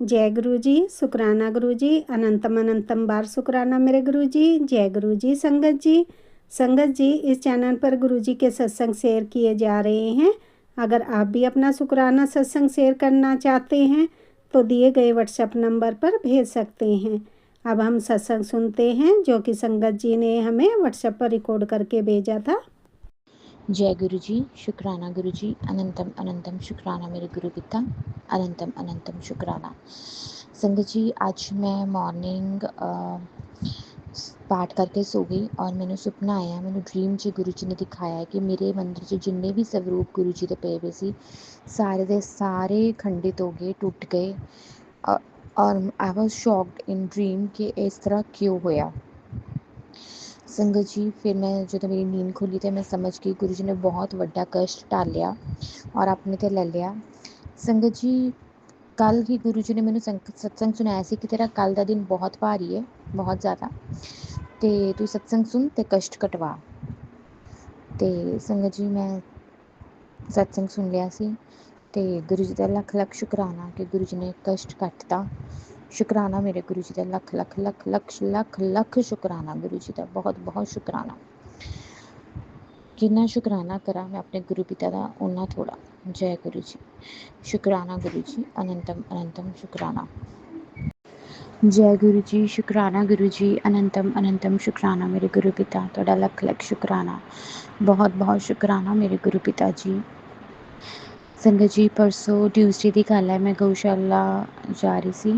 जय गुरु जी, शुक्राना गुरु जी, अनंतम अनंतम बार शुक्राना मेरे गुरु जी। जय गुरु जी। संगत जी इस चैनल पर गुरु जी के सत्संग शेयर किए जा रहे हैं। अगर आप भी अपना शुक्राना सत्संग शेयर करना चाहते हैं तो दिए गए व्हाट्सएप नंबर पर भेज सकते हैं। अब हम सत्संग सुनते हैं जो कि संगत जी ने हमें व्हाट्सएप पर रिकॉर्ड करके भेजा था। जय गुरु जी, शुक्राना गुरु जी, अनंतम अनंतम शुक्राना मेरे गुरु पिता, अनंतम अनंतम शुक्राना। संगत जी, आज मैं मॉर्निंग पाठ करके सो गई और मैंने सुपना आया, मैंने ड्रीम 'ਚ गुरु जी ने दिखाया कि मेरे मंदिर 'ਚ जिन्ने भी स्वरूप गुरु जी ਦੇ ਪਏ ਹੋਏ ਸੀ ਸਾਰੇ ਦੇ ਸਾਰੇ ਖੰਡਿਤ ਹੋ ਗਏ, ਟੁੱਟ ਗਏ। ਔਰ I was shocked in dream कि इस तरह क्यों होया। संगत जी, फिर मैं जो मेरी नींद खुली तो मैं समझ गई गुरु जी ने बहुत वड्डा कष्ट टालिया और अपने ते ले लिया। संगत जी, कल ही गुरु जी ने मैंने सत्संग सुनाया सी कि तेरा कल का दिन बहुत भारी है, बहुत ज़्यादा, तो तू सत्संग सुन ते कष्ट कटवा। तो संगत जी, मैं सत्संग सुन लिया सी ते गुरु जी का लख लख शुकराना कि गुरु जी ने कष्ट कटता। शुकराना मेरे गुरु जी का लख लख लख लख लख लख शुकराना गुरु जी का, बहुत बहुत शुकराना। कितना शुकराना करा मैं अपने गुरु पिता का, उन्ना थोड़ा। जय गुरु जी, शुकराना गुरु जी, अनंतम अनंतम शुकराना। जय गुरु जी, शुकराना गुरु जी, अनंतम अनंतम शुकराना मेरे गुरु पिता, थोड़ा लख लख शुकराना, बहुत बहुत शुकराना मेरे गुरु पिता जी। संगत जी, परसों ट्यूसडे की गल है, मैं गौशाला जा रही सी।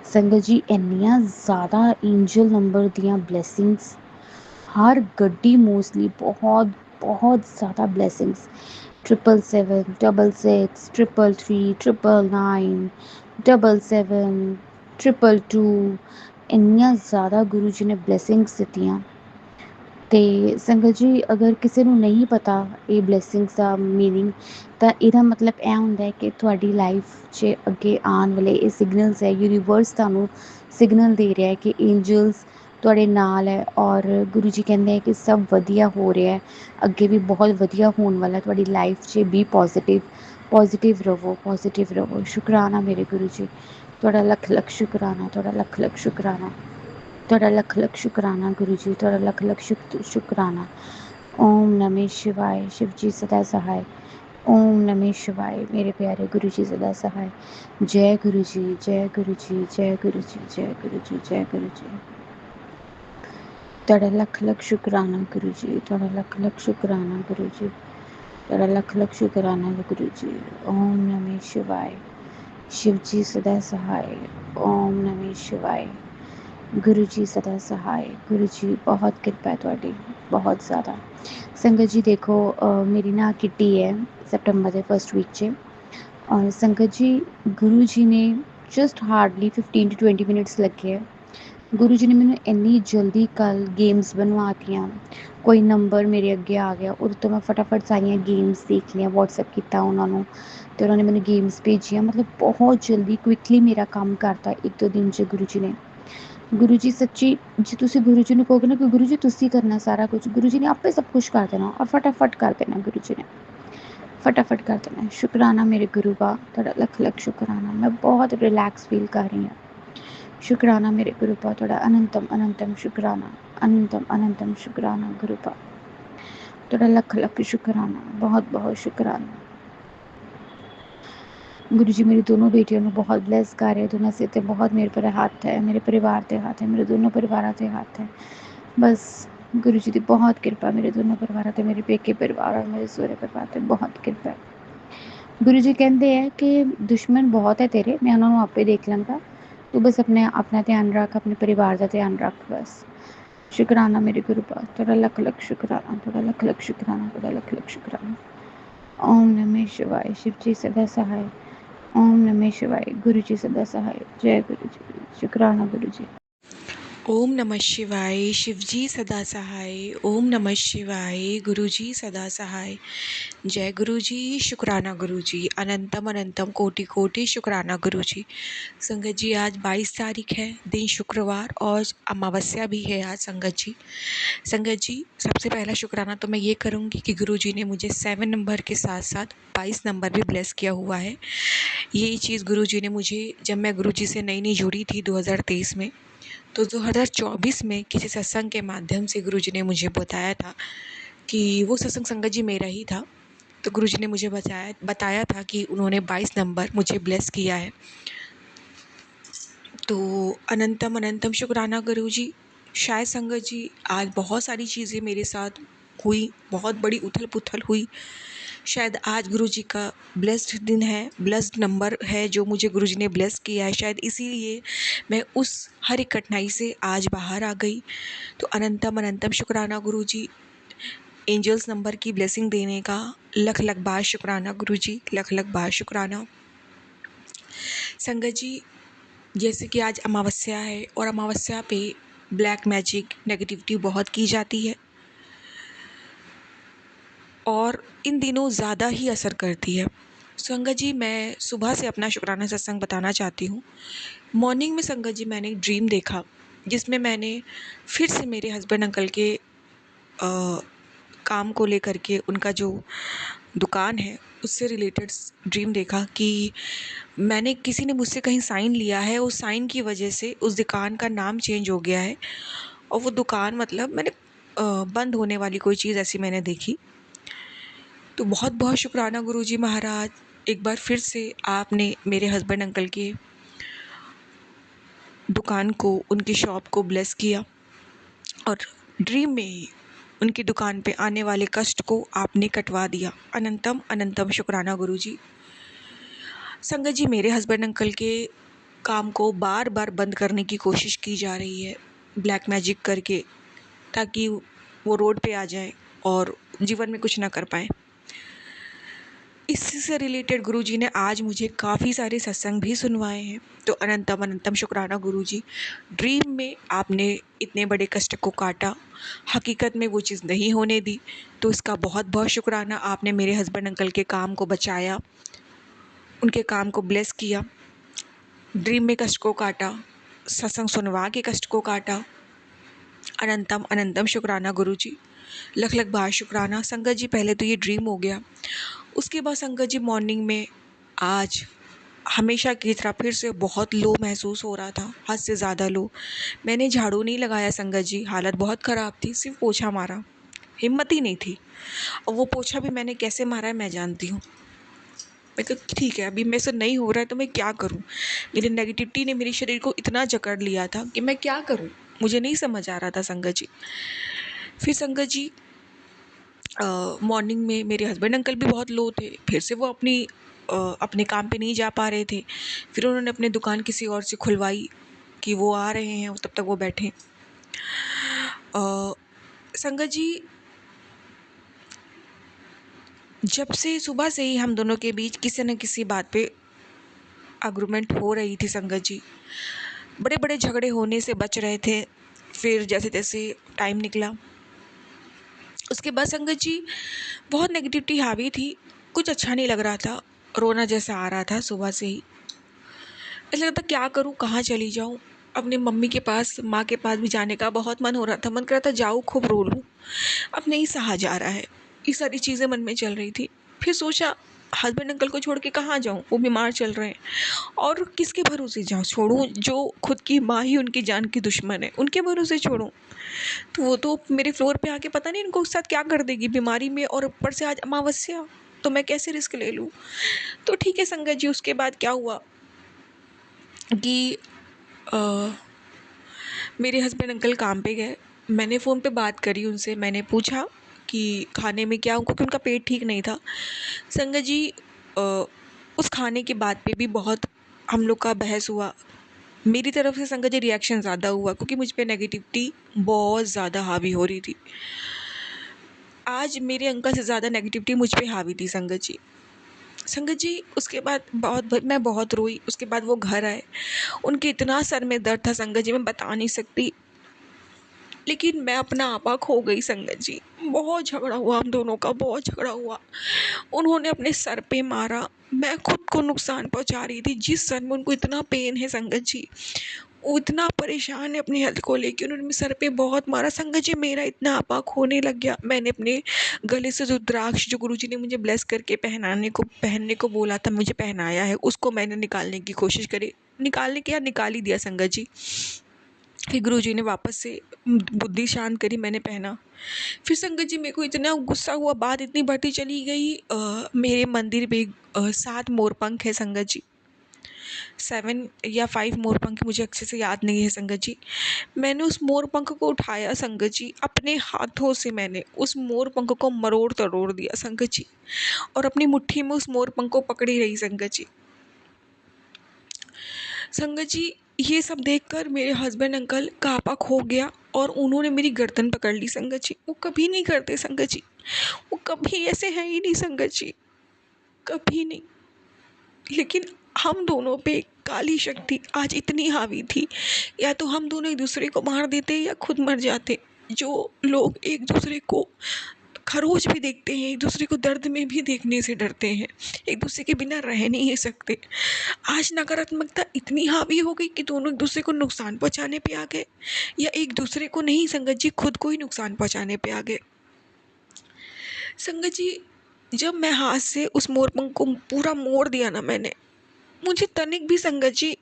संगत जी, इन्नियां ज़्यादा एंजल नंबर दियां ब्लैसिंग्स, हर गड्डी मोस्टली बहुत बहुत ज़्यादा ब्लैसिंग्स, 777, 66, 333, 999, 77, 222, इन्नियां ज़्यादा गुरु जी ने ब्लैसिंग्स दित्तियां। ਤੇ ਸੰਗਤ ਜੀ, ਅਗਰ ਕਿਸੇ ਨੂੰ ਨਹੀਂ ਪਤਾ ਇਹ ਬਲੇਸਿੰਗਸ ਦਾ ਮੀਨਿੰਗ, ਤਾਂ ਇਹਦਾ ਮਤਲਬ ਇਹ ਹੁੰਦਾ ਹੈ ਕਿ ਤੁਹਾਡੀ ਲਾਈਫ 'ਚ ਅੱਗੇ ਆਉਣ ਵਾਲੇ ਇਹ ਸਿਗਨਲਸ ਹੈ, ਯੂਨੀਵਰਸ ਤੁਹਾਨੂੰ ਸਿਗਨਲ ਦੇ ਰਿਹਾ ਹੈ ਕਿ ਏਂਜਲਸ ਤੁਹਾਡੇ ਨਾਲ ਹੈ ਔਰ ਗੁਰੂ ਜੀ ਕਹਿੰਦੇ ਹੈ ਕਿ ਸਭ ਵਧੀਆ ਹੋ ਰਿਹਾ ਹੈ, ਅੱਗੇ ਵੀ ਬਹੁਤ ਵਧੀਆ ਹੋਣ ਵਾਲਾ ਤੁਹਾਡੀ ਲਾਈਫ 'ਚ। ਬੀ ਪੋਜ਼ੀਟਿਵ ਰਵੋ। ਸ਼ੁਕਰਾਨਾ ਮੇਰੇ ਗੁਰੂ ਜੀ, ਤੁਹਾਡਾ ਲੱਖ ਲੱਖ ਸ਼ੁਕਰਾਨਾ, ਤੁਹਾਡਾ ਲੱਖ ਲੱਖ ਸ਼ੁਕਰਾਨਾ, ਤੁਹਾਡਾ ਲੱਖ ਲੱਖ ਸ਼ੁਕਰਾਨਾ ਗੁਰੂ ਜੀ, ਤੁਹਾਡਾ ਲੱਖ ਲੱਖ ਸ਼ੁਕਰਾਨਾ। ओम नमः शिवाय, शिव जी सदा सहाय। ओम नमः शिवाय, मेरे प्यारे गुरु जी सदा सहाय। जय गुरु जी, जय गुरु जी, जय गुरु जी, जय गुरु जी, जय गुरु जी। ਤੁਹਾਡਾ ਲੱਖ ਲੱਖ ਸ਼ੁਕਰਾਨਾ ਗੁਰੂ ਜੀ, ਤੁਹਾਡਾ ਲੱਖ ਲੱਖ ਸ਼ੁਕਰਾਨਾ ਗੁਰੂ ਜੀ, ਤੁਹਾਡਾ ਲੱਖ ਲੱਖ ਸ਼ੁਕਰਾਨਾ ਗੁਰੂ ਜੀ। ओम नमः शिवाय, शिव जी सदा सहाय। ओम नमः शिवाय, गुरु जी सदा सहाय। गुरु जी, बहुत कृपा है थोड़ी, बहुत ज़्यादा। संगत जी देखो, मेरी ना किट्टी है सितंबर के फर्स्ट वीक 'ਚ और संगत जी, गुरु जी ने जस्ट हार्डली 15 to 20 मिनट्स लगे है। गुरु जी ने मैंने इन्नी जल्दी कल गेम्स बनवातियाँ, कोई नंबर मेरे अगे आ गया और तो मैं फटाफट सारिया गेम्स देख लिया, व्हाट्सएप किया उन्होंने तो उन्होंने मैंने गेम्स भेजिया। मतलब बहुत जल्दी क्विकली मेरा काम करता 1-2 दिन 'ਚ गुरु जी ने। गुरु जी सच्ची, जे तुसी गुरु जी ने कहोगे ना कि गुरु जी तुसी करना सारा कुछ, गुरु जी ने आपे सब कुछ कर देना और फटाफट कर देना। गुरु जी ने फटाफट कर देना। शुकराना मेरे गुरु का, थोड़ा लख लख शुकराना। मैं बहुत रिलैक्स फील कर रही हूँ। शुकराना मेरे गुरु का, थोड़ा अनंतम अनंतम शुकराना, अनंतम अनंतम शुकराना गुरु का, थोड़ा लख लख शुकराना, बहुत बहुत शुकराना। गुरु जी मेरी दोनों बेटियों को बहुत ब्लैस कर रहे, दोनों सिर पर बहुत मेरे पर हाथ है, मेरे परिवार के हाथ है, मेरे दोनों परिवार के हाथ है। बस गुरु जी की बहुत कृपा, मेरे दोनों परिवार से, मेरे पेके परिवार और मेरे सोहरे परिवार से बहुत कृपा है। गुरु जी कहते हैं कि दुश्मन बहुत है तेरे, मैं उन्होंने आपे देख लूँगा, तू बस अपना ध्यान रख, अपने परिवार का ध्यान रख बस। शुकराना मेरे गुरु का, थोड़ा लख लख शुकराना, थोड़ा लख लख शुकराना, थोड़ा लख लख शुकराना। ओम नमः शिवाय, शिव जी सदा सहाय। ओम नमः शिवाय, गुरु जी सदा सहाय। जय गुरु जी, शुकराना गुरु जी। ओम नमः शिवाय। शिवजी सदा सहाय। ओम नमः शिवाय। गुरुजी सदा सहाय। जय गुरुजी। शुक्राना गुरुजी। अनंतम अनंतम कोटि कोटि शुक्राना गुरुजी। संगत जी, आज 22 तारीख है, दिन शुक्रवार, और अमावस्या भी है आज संगत जी। संगत जी, सबसे पहला शुक्राना तो मैं ये करूँगी कि गुरुजी ने मुझे 7 नंबर के साथ साथ 22 नंबर भी ब्लेस किया हुआ है। यही चीज़ गुरुजी ने मुझे, जब मैं गुरुजी से नई नई जुड़ी थी 2023 में, तो 2024 में किसी सत्संग के माध्यम से गुरुजी ने मुझे बताया था कि वो सत्संग संगत जी मेरा ही था। तो गुरुजी ने मुझे बताया था कि उन्होंने 22 नंबर मुझे ब्लेस किया है। तो अनंतम अनंतम शुक्राना गुरुजी। शायद संगत जी, आज बहुत सारी चीज़ें मेरे साथ हुई, बहुत बड़ी उथल पुथल हुई। शायद आज गुरुजी का ब्लेस्ड दिन है, ब्लेस्ड नंबर है जो मुझे गुरुजी ने ब्लेस किया है। शायद इसीलिए मैं उस हर एक कठिनाई से आज बाहर आ गई। तो अनंतम अनंतम शुक्राना गुरुजी। एंजल्स नंबर की ब्लेसिंग देने का लख लख बार शुक्राना गुरुजी, लख लख बार शुक्राना। संगत जी, जैसे कि आज अमावस्या है और अमावस्या पे ब्लैक मैजिक, नेगेटिविटी बहुत की जाती है और इन दिनों ज़्यादा ही असर करती है। संगत जी, मैं सुबह से अपना शुक्राना सत्संग बताना चाहती हूँ। मॉर्निंग में संगत जी, मैंने एक ड्रीम देखा जिसमें मैंने फिर से मेरे हस्बैंड अंकल के काम को लेकर के, उनका जो दुकान है उससे रिलेटेड ड्रीम देखा कि मैंने, किसी ने मुझसे कहीं साइन लिया है, उस साइन की वजह से उस दुकान का नाम चेंज हो गया है और वो दुकान, मतलब मैंने बंद होने वाली कोई चीज़ ऐसी मैंने देखी। तो बहुत बहुत शुक्राना गुरुजी महाराज, एक बार फिर से आपने मेरे हस्बैंड अंकल के दुकान को, उनकी शॉप को ब्लेस किया और ड्रीम में ही उनकी दुकान पे आने वाले कष्ट को आपने कटवा दिया। अनंतम अनंतम शुक्राना गुरुजी। संगत जी, मेरे हस्बैंड अंकल के काम को बार बार बंद करने की कोशिश की जा रही है ब्लैक मैजिक करके, ताकि वो रोड पे आ जाए और जीवन में कुछ ना कर पाए। इससे से रिलेटेड गुरुजी ने आज मुझे काफ़ी सारे सत्संग भी सुनवाए हैं। तो अनंतम अनंतम शुक्राना गुरुजी। ड्रीम में आपने इतने बड़े कष्ट को काटा, हकीकत में वो चीज़ नहीं होने दी, तो इसका बहुत बहुत शुक्राना। आपने मेरे हस्बैंड अंकल के काम को बचाया, उनके काम को ब्लेस किया, ड्रीम में कष्ट को काटा, सत्संग सुनवा के कष्ट को काटा। अनंतम अनंतम शुक्राना गुरुजी, लख लख बार शुक्राना। संगत जी, पहले तो ये ड्रीम हो गया, उसके बाद संगत जी मॉर्निंग में आज हमेशा की तरह फिर से बहुत लो महसूस हो रहा था, हद से ज़्यादा लो। मैंने झाड़ू नहीं लगाया संगत जी, हालत बहुत ख़राब थी, सिर्फ पोछा मारा, हिम्मत ही नहीं थी। और वो पोछा भी मैंने कैसे मारा है मैं जानती हूँ। मैं कहा ठीक है, अभी मेरे से नहीं हो रहा है तो मैं क्या करूँ। मेरी नेगेटिविटी ने मेरे शरीर को इतना जकड़ लिया था कि मैं क्या करूँ, मुझे नहीं समझ आ रहा था संगत जी। फिर संगत जी, मॉर्निंग में मेरे हस्बैंड अंकल भी बहुत लो थे, फिर से वो अपने काम पे नहीं जा पा रहे थे। फिर उन्होंने अपनी दुकान किसी और से खुलवाई कि वो आ रहे हैं, तब तक वो बैठे। संगत जी, जब से सुबह से ही हम दोनों के बीच किसी न किसी बात पे आर्गुमेंट हो रही थी संगत जी। बड़े बड़े झगड़े होने से बच रहे थे। फिर जैसे तैसे टाइम निकला, उसके बाद संगत जी बहुत नेगेटिविटी हावी थी, कुछ अच्छा नहीं लग रहा था, रोना जैसा आ रहा था सुबह से ही। ऐसा लगता क्या करूँ, कहाँ चली जाऊँ। अपनी मम्मी के पास, माँ के पास भी जाने का बहुत मन हो रहा था, मन कर रहा था जाऊँ, खूब रो लूँ, अब नहीं सहा जा रहा है। ये सारी चीज़ें मन में चल रही थी। फिर सोचा हस्बैंड अंकल को छोड़ के कहाँ जाऊँ, वो बीमार चल रहे हैं, और किसके भरोसे जाऊँ, छोड़ूँ जो खुद की माँ ही उनकी जान की दुश्मन है, उनके भरोसे छोड़ूँ। तो वो तो मेरे फ्लोर पे आके पता नहीं इनको उस साथ क्या कर देगी बीमारी में, और ऊपर से आज अमावस्या, तो मैं कैसे रिस्क ले लूँ। तो ठीक है संगत जी, उसके बाद क्या हुआ कि मेरे हस्बैंड अंकल काम पे गए, मैंने फ़ोन पे बात करी उनसे, मैंने पूछा कि खाने में क्या, क्योंकि उनका पेट ठीक नहीं था। संगत जी, उस खाने की बात पे भी बहुत हम लोग का बहस हुआ। मेरी तरफ से संगत जी रिएक्शन ज़्यादा हुआ, क्योंकि मुझ पे नेगेटिविटी बहुत ज़्यादा हावी हो रही थी। आज मेरे अंकल से ज़्यादा नेगेटिविटी मुझ पे हावी थी संगत जी। संगत जी, उसके बाद मैं बहुत रोई। उसके बाद वो घर आए, उनके इतना सर में दर्द था संगत जी, मैं बता नहीं सकती। लेकिन मैं अपना आपा खो गई संगत जी। बहुत झगड़ा हुआ हम दोनों का, बहुत झगड़ा हुआ। उन्होंने अपने सर पे मारा, मैं खुद को नुकसान पहुँचा रही थी। जिस सर में उनको इतना पेन है संगत जी, वो इतना परेशान है अपनी हेल्थ को लेके, उन्होंने मेरे सर पे बहुत मारा संगत जी। मेरा इतना आपा खोने लग गया। मैंने अपने गले से जो रुद्राक्ष जो गुरुजी ने मुझे ब्लेस करके पहनने को बोला था, मुझे पहनाया है, उसको मैंने निकालने की कोशिश करी। निकालने क्या, निकाल ही दिया संगत जी। फिर गुरुजी ने वापस से बुद्धि शांत करी, मैंने पहना। फिर संगत जी मेरे को इतना गुस्सा हुआ, बात इतनी बढ़ती चली गई। मेरे मंदिर पे 7 मोरपंख है संगत जी, 7 या 5 मोरपंख, मुझे अच्छे से याद नहीं है संगत जी। मैंने उस मोरपंख को उठाया संगत जी, अपने हाथों से मैंने उस मोरपंख को मरोड़ तरोड़ दिया संगत जी, और अपनी मुट्ठी में उस मोरपंख को पकड़ी रही संगत जी। संगत जी, ये सब देखकर मेरे हस्बैंड अंकल का आपा खो गया और उन्होंने मेरी गर्दन पकड़ ली संगत जी। वो कभी नहीं करते संगत जी, वो कभी ऐसे है ही नहीं संगत जी, कभी नहीं। लेकिन हम दोनों पे काली शक्ति आज इतनी हावी थी, या तो हम दोनों एक दूसरे को मार देते या खुद मर जाते। जो लोग एक दूसरे को खरोच भी देखते हैं, एक दूसरे को दर्द में भी देखने से डरते हैं, एक दूसरे के बिना रह नहीं सकते, आज नकारात्मकता इतनी हावी हो गई कि दोनों एक दूसरे को नुकसान पहुंचाने पे आ गए, या एक दूसरे को नहीं संगत जी, खुद को ही नुकसान पहुंचाने पे आ गए। संगत जी, जब मैं हाथ से उस मोरपंख को पूरा मोड़ दिया ना मैंने, मुझे तनिक भी संगत जी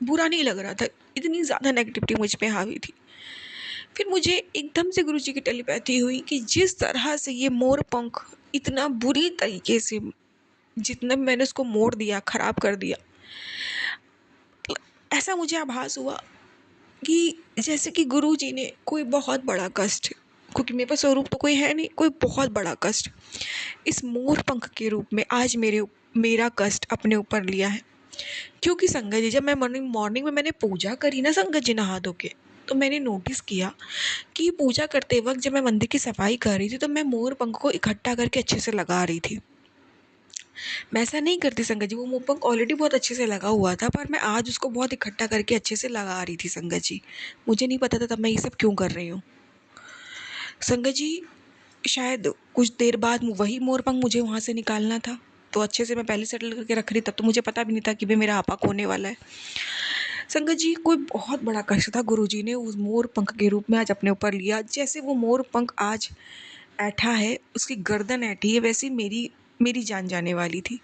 बुरा नहीं लग रहा था, इतनी ज़्यादा नेगेटिविटी मुझ पे हावी थी। फिर मुझे एकदम से गुरुजी की टेलीपैथी हुई कि जिस तरह से ये मोरपंख इतना बुरी तरीके से, जितना मैंने उसको मोड़ दिया, खराब कर दिया, ऐसा मुझे आभास हुआ कि जैसे कि गुरुजी ने कोई बहुत बड़ा कष्ट, क्योंकि मेरे पास स्वरूप तो कोई है नहीं, कोई बहुत बड़ा कष्ट इस मोर पंख के रूप में आज मेरा कष्ट अपने ऊपर लिया है। क्योंकि संगत जी, जब मैं मॉर्निंग में मैंने पूजा करी ना संगत जी नहा धो के, तो मैंने नोटिस किया कि पूजा करते वक्त जब मैं मंदिर की सफाई कर रही थी, तो मैं मोर पंख को इकट्ठा करके अच्छे से लगा रही थी। मैं ऐसा नहीं करती संगत जी, वो मोर पंख ऑलरेडी बहुत अच्छे से लगा हुआ था, पर मैं आज उसको बहुत इकट्ठा करके अच्छे से लगा रही थी संगत जी। मुझे नहीं पता था तब मैं ये सब क्यों कर रही हूँ संगत जी। शायद कुछ देर बाद वही मोरपंख मुझे वहाँ से निकालना था, तो अच्छे से मैं पहले सेटल करके रख रही, तब तो मुझे पता भी नहीं था कि भाई मेरा आपा होने वाला है। संगत जी, कोई बहुत बड़ा कष्ट था गुरुजी ने उस मोर पंख के रूप में आज अपने ऊपर लिया। जैसे वो मोर पंख आज ऐठा है, उसकी गर्दन ऐठी है, वैसी मेरी जान जाने वाली थी।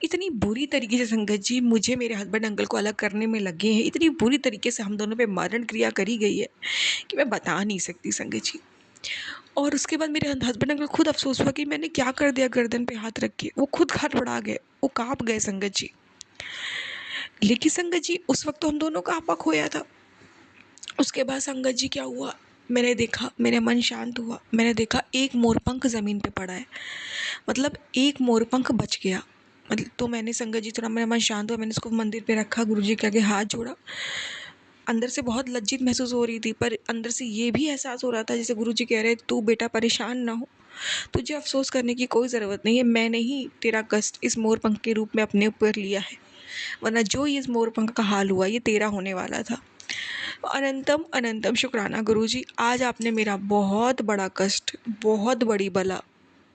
इतनी बुरी तरीके से संगत जी मुझे मेरे हस्बैंड अंकल को अलग करने में लगे हैं, इतनी बुरी तरीके से हम दोनों पे मारण क्रिया करी गई है कि मैं बता नहीं सकती संगत जी। और उसके बाद मेरे हस्बैंड अंकल खुद अफसोस हुआ कि मैंने क्या कर दिया गर्दन पे हाथ रख के, वो खुद हड़बड़ा गए, वो कांप गए संगत जी। लेकिन संगत जी, उस वक्त तो हम दोनों का आपा खोया था। उसके बाद संगत जी क्या हुआ, मैंने देखा, मेरा मन शांत हुआ, मैंने देखा एक मोरपंख ज़मीन पे पड़ा है, मतलब एक मोरपंख बच गया। मतलब तो मैंने संगत जी, थोड़ा मेरा मन शांत हुआ, मैंने उसको मंदिर पे रखा, गुरुजी के आगे हाथ जोड़ा। अंदर से बहुत लज्जित महसूस हो रही थी, पर अंदर से ये भी एहसास हो रहा था जैसे गुरुजी कह रहे, तू बेटा परेशान ना हो, तुझे अफसोस करने की कोई ज़रूरत नहीं है, मैंने ही तेरा कष्ट इस मोरपंख के रूप में अपने ऊपर लिया है, वरना जो ये इस मोरपंख का हाल हुआ ये तेरा होने वाला था। अनंतम अनंतम शुक्राना गुरुजी, आज आपने मेरा बहुत बड़ा कष्ट, बहुत बड़ी बला,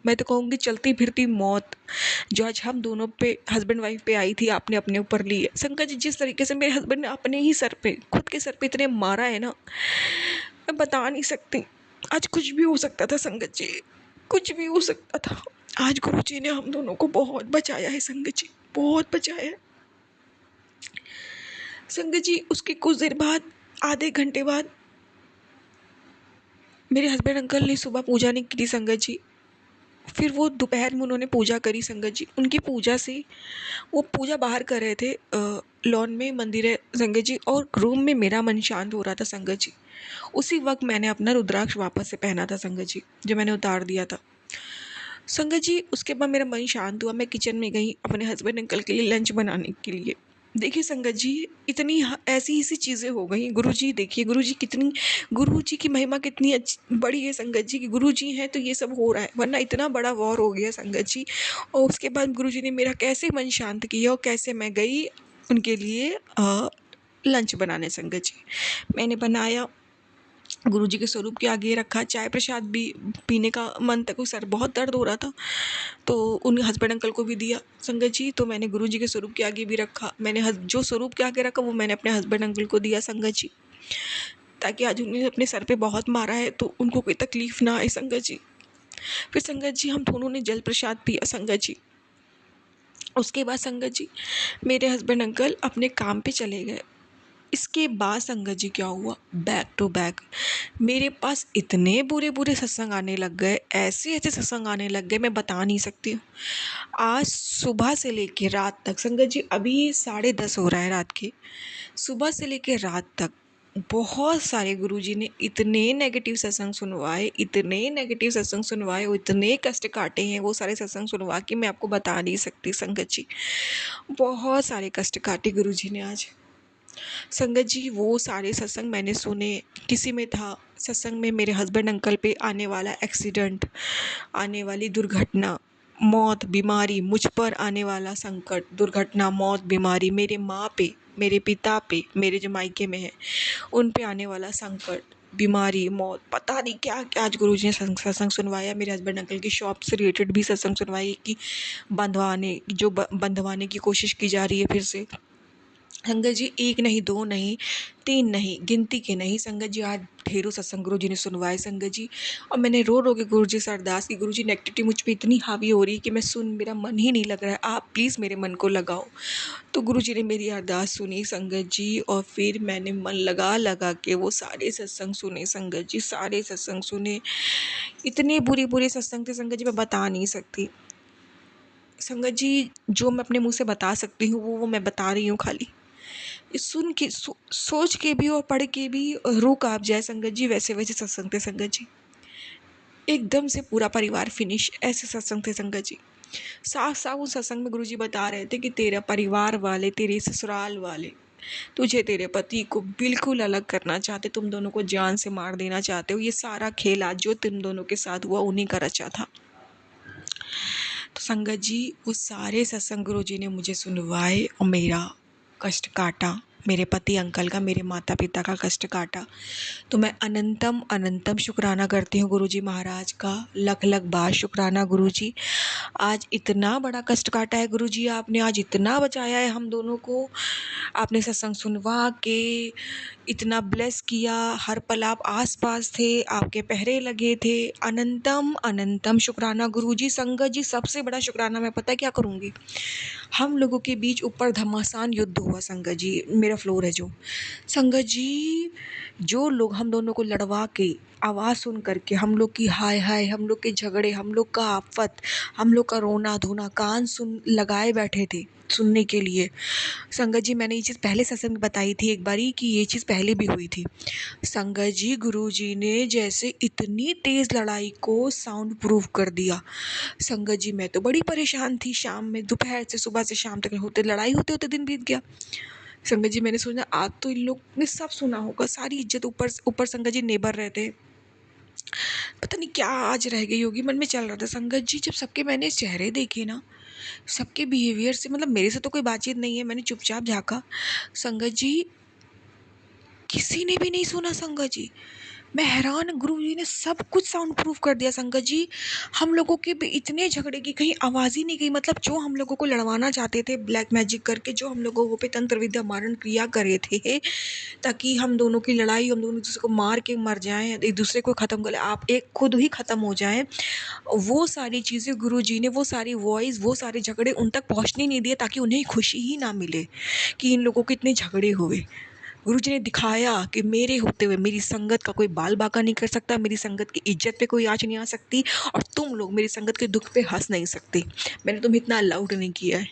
मैं तो कहूँगी चलती फिरती मौत, जो आज हम दोनों पे हस्बैंड वाइफ पे आई थी, आपने अपने ऊपर ली है। शंकर जी, जिस तरीके से मेरे हस्बैंड ने अपने ही सर पे, खुद के सर पे इतने मारा है ना, मैं बता नहीं सकती। आज कुछ भी हो सकता था संगत जी, कुछ भी हो सकता था। आज गुरु जी ने हम दोनों को बहुत बचाया है संगत जी, बहुत बचाया है संगत जी। उसके कुछ देर बाद, आधे घंटे बाद, मेरे हस्बैंड अंकल ने सुबह पूजा नहीं की थी संगत जी, फिर वो दोपहर में उन्होंने पूजा करी संगत जी। उनकी पूजा से, वो पूजा बाहर कर रहे थे, लॉन में मंदिर है संगत जी, और रूम में मेरा मन शांत हो रहा था संगत जी। उसी वक्त मैंने अपना रुद्राक्ष वापस से पहना था संगत जी, जो मैंने उतार दिया था संगत जी। उसके बाद मेरा मन शांत हुआ, मैं किचन में गई अपने हस्बैंड अंकल के लिए लंच बनाने के लिए। देखिए संगत जी, इतनी ऐसी ऐसी चीज़ें हो गई। गुरुजी देखिए, गुरुजी कितनी, गुरुजी की महिमा कितनी अच्छी बड़ी है संगत जी, कि गुरुजी हैं तो ये सब हो रहा है, वरना इतना बड़ा वॉर हो गया संगत जी। और उसके बाद गुरुजी ने मेरा कैसे मन शांत किया, और कैसे मैं गई उनके लिए लंच बनाने संगत जी। मैंने बनाया, गुरुजी के स्वरूप के आगे रखा। चाय प्रसाद भी पीने का मन था, कोई सर बहुत दर्द हो रहा था, तो उन हस्बैंड अंकल को भी दिया संगत जी। तो मैंने गुरुजी के स्वरूप के आगे भी रखा। मैंने जो स्वरूप के आगे रखा वो मैंने अपने हस्बैंड अंकल को दिया संगत जी, ताकि आज उन्होंने अपने सर पे बहुत मारा है तो उनको कोई तकलीफ ना आए संगत जी। फिर संगत जी हम दोनों ने जल प्रसाद पिया संगत जी। उसके बाद संगत जी मेरे हस्बैंड अंकल अपने काम पे चले गए। इसके बाद संगत जी क्या हुआ, बैक टू बैक मेरे पास इतने बुरे बुरे सत्संग आने लग गए, ऐसे ऐसे सत्संग आने लग गए, मैं बता नहीं सकती हूँ। आज सुबह से लेके रात तक संगत जी, अभी 10:30 हो रहा है रात के, सुबह से लेके रात तक बहुत सारे गुरुजी ने इतने नेगेटिव सत्संग सुनवाए, इतने नेगेटिव सत्संग सुनवाए, वो इतने कष्ट काटे हैं वो सारे सत्संग सुनवा के मैं आपको बता नहीं सकती संगत जी। बहुत सारे कष्ट काटे गुरुजी ने आज संगत जी। वो सारे सत्संग मैंने सुने। किसी में था सत्संग में मेरे हस्बैंड अंकल पे आने वाला एक्सीडेंट, आने वाली दुर्घटना, मौत, बीमारी, मुझ पर आने वाला संकट, दुर्घटना, मौत, बीमारी, मेरे माँ पे, मेरे पिता पे, मेरे जो मायके में है उन पे आने वाला संकट, बीमारी, मौत, पता नहीं क्या क्या आज गुरुजी ने सत्संग सुनवाया। मेरे हस्बैंड अंकल की शॉप से रिलेटेड भी सत्संग सुनवाई कि बंधवाने की कोशिश की जा रही है फिर से संगत जी। एक नहीं, दो नहीं, तीन नहीं, गिनती के नहीं संगत जी, आज ढेरों सत्संग गुरु जी ने सुनवाए संगत जी। और मैंने रो रो के गुरु जी से अरदास की, गुरु जी नेगेटिविटी मुझ पे इतनी हावी हो रही है कि मैं मेरा मन ही नहीं लग रहा है, आप प्लीज़ मेरे मन को लगाओ। तो गुरु जी ने मेरी अरदास सुनी संगत जी, और फिर मैंने मन लगा लगा के वो सारे सत्संग सुने संगत जी, सारे सत्संग सुने। इतने बुरे बुरे सत्संग थे संगत जी, मैं बता नहीं सकती संगत जी। जो मैं अपने मुँह से बता सकती हूँ वो मैं बता रही हूँ खाली। सुन के सोच के भी और पढ़ के भी रूह काँप जाए संगत जी, वैसे वैसे सत्संग थे संगत जी। एकदम से पूरा परिवार फिनिश, ऐसे सत्संग थे संगत जी। साफ साफ उस सत्संग में गुरुजी बता रहे थे कि तेरा परिवार वाले, तेरे ससुराल वाले तुझे, तेरे पति को बिल्कुल अलग करना चाहते, तुम दोनों को जान से मार देना चाहते हो। ये सारा खेल आज जो तुम दोनों के साथ हुआ उन्हीं का रचा था। तो संगत जी वो सारे सत्संग गुरुजी ने मुझे सुनवाए और मेरा कष्ट काटा, मेरे पति अंकल का, मेरे माता पिता का कष्ट काटा। तो मैं अनंतम अनंतम शुक्राना करती हूँ गुरुजी महाराज का, लख लख बार शुक्राना गुरुजी। आज इतना बड़ा कष्ट काटा है गुरुजी आपने, आज इतना बचाया है हम दोनों को, आपने सत्संग सुनवा के इतना ब्लेस किया, हर पल आप आस पास थे, आपके पहरे लगे थे। अनंतम अनंतम शुक्राना गुरुजी। संगत जी सबसे बड़ा शुक्राना मैं पता है क्या करूँगी, हम लोगों के बीच ऊपर घमासान युद्ध हुआ संगत जी, मेरा फ्लोर है जो संगत जी, जो लोग हम दोनों को लड़वा के आवाज़ सुन करके हम लोग की हाय हाय, हम लोग के झगड़े, हम लोग का आफत, हम लोग का रोना धोना कान सुन लगाए बैठे थे सुनने के लिए। संगत जी मैंने ये चीज़ पहले सत्संग में बताई थी एक बारी कि ये चीज़ पहले भी हुई थी संगत जी। गुरुजी ने जैसे इतनी तेज़ लड़ाई को साउंड प्रूफ कर दिया संगत जी। मैं तो बड़ी परेशान थी, शाम में दोपहर से सुबह से शाम तक होते लड़ाई होते होते दिन बीत गया संगत जी। मैंने सोचा आज तो इन लोग ने सब सुना होगा, सारी इज्जत ऊपर ऊपर संगत जी नेबर रहते, पता नहीं क्या आज रह गई होगी, मन में चल रहा था संगत जी। जब सबके मैंने चेहरे देखे ना, सबके बिहेवियर से, मतलब मेरे से तो कोई बातचीत नहीं है, मैंने चुपचाप झाँका संगत जी, किसी ने भी नहीं सुना संगत जी। मैं हैरान, गुरुजी ने सब कुछ साउंड प्रूफ कर दिया संगत जी। हम लोगों के इतने झगड़े की कहीं आवाज़ ही नहीं गई, मतलब जो हम लोगों को लड़वाना चाहते थे ब्लैक मैजिक करके, जो हम लोगों पे तंत्र विद्या मारण क्रिया करे थे ताकि हम दोनों की लड़ाई, हम दोनों दूसरे को मार के मर जाएं, एक दूसरे को ख़त्म कर ले, आप एक खुद ही ख़त्म हो जाएं, वो सारी चीज़ें गुरुजी ने, वो सारी वॉइस, वो सारे झगड़े उन तक पहुँचने नहीं दिए ताकि उन्हें खुशी ही ना मिले कि इन लोगों के इतने झगड़े हुए। गुरुजी ने दिखाया कि मेरे होते हुए मेरी संगत का कोई बाल बाका नहीं कर सकता, मेरी संगत की इज्जत पे कोई आँच नहीं आ सकती, और तुम लोग मेरी संगत के दुख पे हंस नहीं सकते, मैंने तुम्हें इतना अलाउड नहीं किया है।